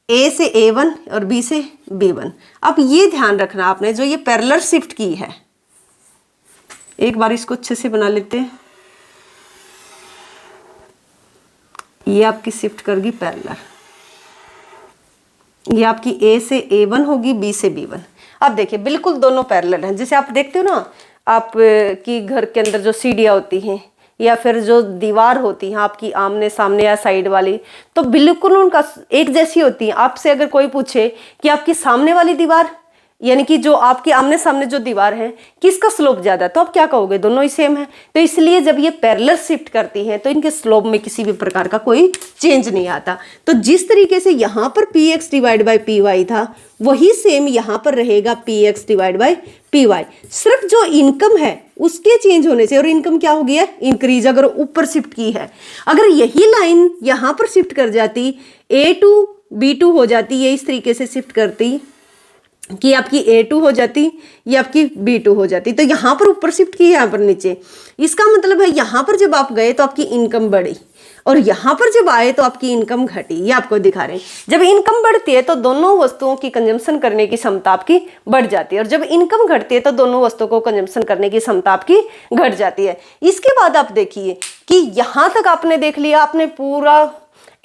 A से A1 और B से B1। अब ये ध्यान रखना आपने, जो ये पैरेलल शिफ्ट की है, एक बार इसको अच्छे से बना लेते हैं। ये आपकी शिफ्ट करेगी पैरेलल, ये आपकी A से A1 होगी, B से B1। अब देखिए बिल्कुल दोनों पैरेलल हैं। जैसे आप देखते हो ना, आप की घर के अंदर जो सीढ़ियाँ होती हैं, या फिर जो दीवार होती है आपकी आमने सामने या साइड वाली, तो बिल्कुल उनका एक जैसी होती है। आपसे अगर कोई पूछे कि आपकी सामने वाली दीवार यानी कि जो आपके आमने सामने जो दीवार है किसका स्लोप ज्यादा, तो आप क्या कहोगे, दोनों ही सेम है। तो इसलिए जब ये पैरेलल शिफ्ट करती हैं तो इनके स्लोप में किसी भी प्रकार का कोई चेंज नहीं आता। तो जिस तरीके से यहाँ पर px डिवाइड बाई py था, वही सेम यहाँ पर रहेगा px डिवाइड बाई py। सिर्फ जो इनकम है उसके चेंज होने से, और इनकम क्या हो गई है, इंक्रीज, अगर ऊपर शिफ्ट की है। अगर यही लाइन यहाँ पर शिफ्ट कर जाती, a2 b2 हो जाती, ये इस तरीके से शिफ्ट करती कि आपकी A2 हो जाती, ये आपकी B2 हो जाती, तो यहाँ पर ऊपर शिफ्ट की, यहाँ पर नीचे। इसका मतलब है यहाँ पर जब आप गए तो आपकी इनकम बढ़ी, और यहाँ पर जब आए तो आपकी इनकम घटी। ये आपको दिखा रहे हैं, जब इनकम बढ़ती है तो दोनों वस्तुओं की कंजम्पशन करने की क्षमता आपकी बढ़ जाती है, और जब इनकम घटती है तो दोनों वस्तुओं को कंजम्पशन करने की क्षमता आपकी घट जाती है। इसके बाद आप देखिए कि यहाँ तक आपने देख लिया, आपने पूरा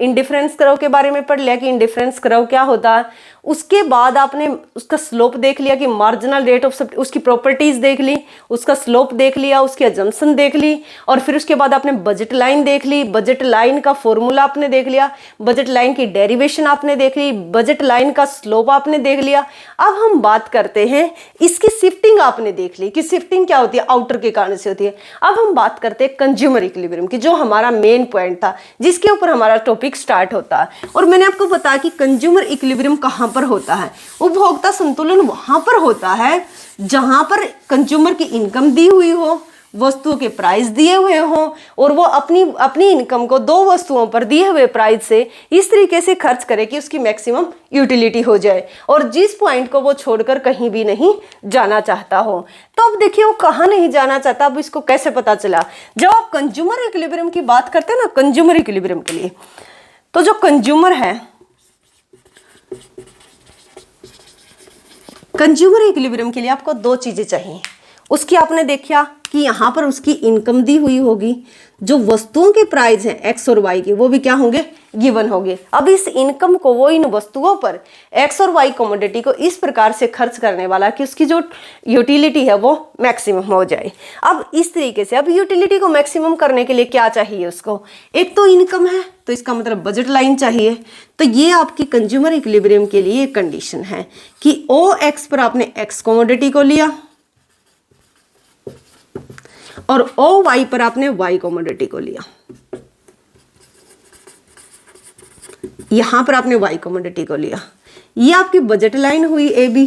इंडिफरेंस कर्व के बारे में पढ़ लिया कि इंडिफरेंस कर्व क्या होता है। उसके बाद आपने उसका स्लोप देख लिया कि मार्जिनल रेट ऑफ सब्सिट्यूशन, उसकी प्रॉपर्टीज देख ली, उसका स्लोप देख लिया, उसकी अजम्पशन देख ली, और फिर उसके बाद आपने बजट लाइन देख ली, बजट लाइन का फॉर्मूला आपने देख लिया, बजट लाइन की डेरिवेशन आपने देख ली, बजट लाइन का स्लोप आपने देख लिया। अब हम बात करते हैं इसकी शिफ्टिंग आपने देख ली कि शिफ्टिंग क्या होती है, आउटर के कारण से होती है। अब हम बात करते हैं कंज्यूमर इक्विलिब्रियम की, जो हमारा मेन पॉइंट था, जिसके ऊपर हमारा टॉपिक स्टार्ट होता है। और मैंने आपको बताया कि कंज्यूमर इक्विलिब्रियम कहाँ पर होता है, उपभोक्ता संतुलन वहां पर होता है जहां पर कंज्यूमर की इनकम दी हुई हो, वस्तुओं के प्राइस दिए हुए हों, और वो अपनी इनकम को दो वस्तुओं पर दिए हुए प्राइस से इस तरीके से खर्च करे कि उसकी मैक्सिमम यूटिलिटी हो जाए, और जिस पॉइंट को वो छोड़कर कहीं भी नहीं जाना चाहता हो। तो अब देखिए वो कहाँ नहीं जाना चाहता, अब इसको कैसे पता चला। जब आप कंज्यूमर इक्विलिब्रियम की बात करते हैं ना, कंज्यूमर इक्विलिब्रियम के लिए, तो जो कंज्यूमर है, कंज्यूमर इक्विलिब्रियम के लिए आपको दो चीजें चाहिए। उसकी आपने देखा कि यहाँ पर उसकी इनकम दी हुई होगी, जो वस्तुओं के प्राइस हैं एक्स और वाई के, वो भी क्या होंगे, गिवन होंगे। अब इस इनकम को वो इन वस्तुओं पर एक्स और वाई कमोडिटी को इस प्रकार से खर्च करने वाला कि उसकी जो यूटिलिटी है वो मैक्सिमम हो जाए। अब इस तरीके से, अब यूटिलिटी को मैक्सिमम करने के लिए क्या चाहिए उसको, एक तो इनकम है, तो इसका मतलब बजट लाइन चाहिए। तो ये आपकी कंज्यूमर इक्विलिब्रियम के लिए कंडीशन है कि ओ एक्स पर आपने एक्स कमोडिटी को लिया और ओ वाई पर आपने वाई कमोडिटी को लिया, यहां पर आपने वाई कमोडिटी को लिया। ये आपकी बजट लाइन हुई ए बी।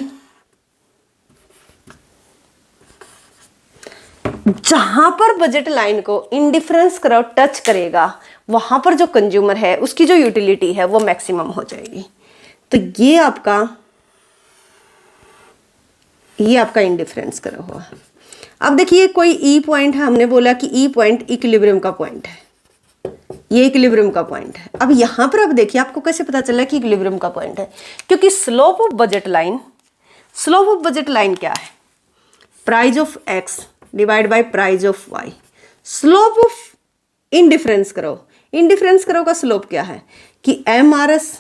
जहां पर बजट लाइन को इंडिफरेंस कर्व टच करेगा, वहां पर जो कंज्यूमर है उसकी जो यूटिलिटी है वो मैक्सिमम हो जाएगी। तो ये आपका इंडिफरेंस कर्व हुआ। अब देखिए कोई ई पॉइंट है, हमने बोला कि ई पॉइंट इक्विलिब्रियम का पॉइंट है, ये इक्विलिब्रियम का पॉइंट है। अब यहां पर अब देखिए आपको कैसे पता चला कि इक्विलिब्रियम का पॉइंट है, क्योंकि slope of budget line, slope of budget line क्या है, price of X divide by price of Y. Slope of indifference curve, indifference curve का स्लोप क्या है कि M R S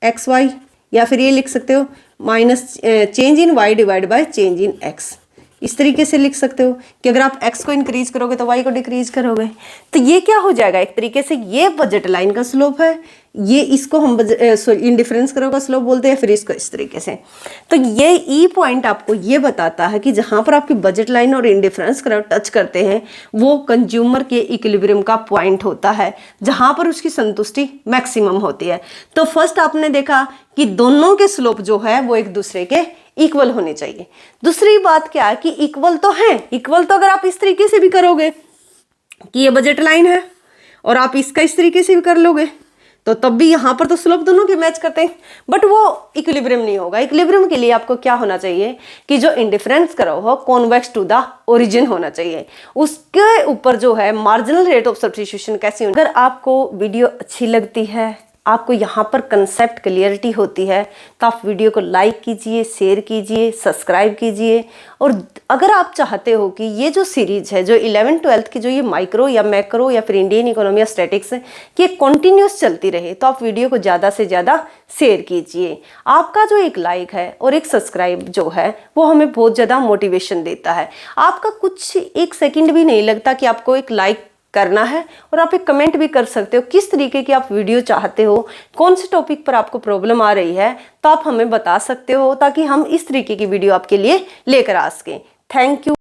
X Y, या फिर ये लिख सकते हो minus change in Y divide by change in X. इस तरीके से लिख सकते हो कि अगर आप x को इंक्रीज करोगे तो y को डिक्रीज करोगे। तो ये क्या हो जाएगा, एक तरीके से ये बजट लाइन का स्लोप है, ये इसको हम इंडिफरेंस कर्व का स्लोप बोलते हैं, फिर इसको इस तरीके से। तो ये ई पॉइंट आपको ये बताता है कि जहां पर आपकी बजट लाइन और इंडिफरेंस कर्व टच करते हैं वो कंज्यूमर के इक्विलिब्रियम का पॉइंट होता है, जहां पर उसकी संतुष्टि मैक्सिमम होती है। तो फर्स्ट आपने देखा कि दोनों के स्लोप जो है वो एक दूसरे के इक्वल होने चाहिए। दूसरी बात क्या है कि इक्वल तो है, इक्वल तो अगर आप इस तरीके से भी करोगे कि ये बजट लाइन है और आप इसका इस तरीके से भी कर लोगे तो तब भी यहाँ पर तो स्लोप दोनों के मैच करते हैं, बट वो इक्विलिब्रियम नहीं होगा। इक्विलिब्रियम के लिए आपको क्या होना चाहिए कि जो इंडिफरेंस कर्व हो कॉन्वेक्स टू द ओरिजिन होना चाहिए, उसके ऊपर जो है मार्जिनल रेट ऑफ सब्स्टिट्यूशन कैसी होनी। अगर आपको वीडियो अच्छी लगती है, आपको यहाँ पर कंसेप्ट क्लियरिटी होती है, तो आप वीडियो को लाइक कीजिए, शेयर कीजिए, सब्सक्राइब कीजिए। और अगर आप चाहते हो कि ये जो सीरीज है, जो 11th-12th की जो ये माइक्रो या मैक्रो या फिर इंडियन इकोनॉमी या स्टैटिक्स है, कि कंटिन्यूस चलती रहे, तो आप वीडियो को ज़्यादा से ज़्यादा शेयर कीजिए। आपका जो एक लाइक है और एक सब्सक्राइब जो है वो हमें बहुत ज़्यादा मोटिवेशन देता है। आपका कुछ एक सेकेंड भी नहीं लगता कि आपको एक लाइक करना है। और आप एक कमेंट भी कर सकते हो किस तरीके की आप वीडियो चाहते हो, कौन से टॉपिक पर आपको प्रॉब्लम आ रही है, तो आप हमें बता सकते हो ताकि हम इस तरीके की वीडियो आपके लिए लेकर आ सकें। Thank you.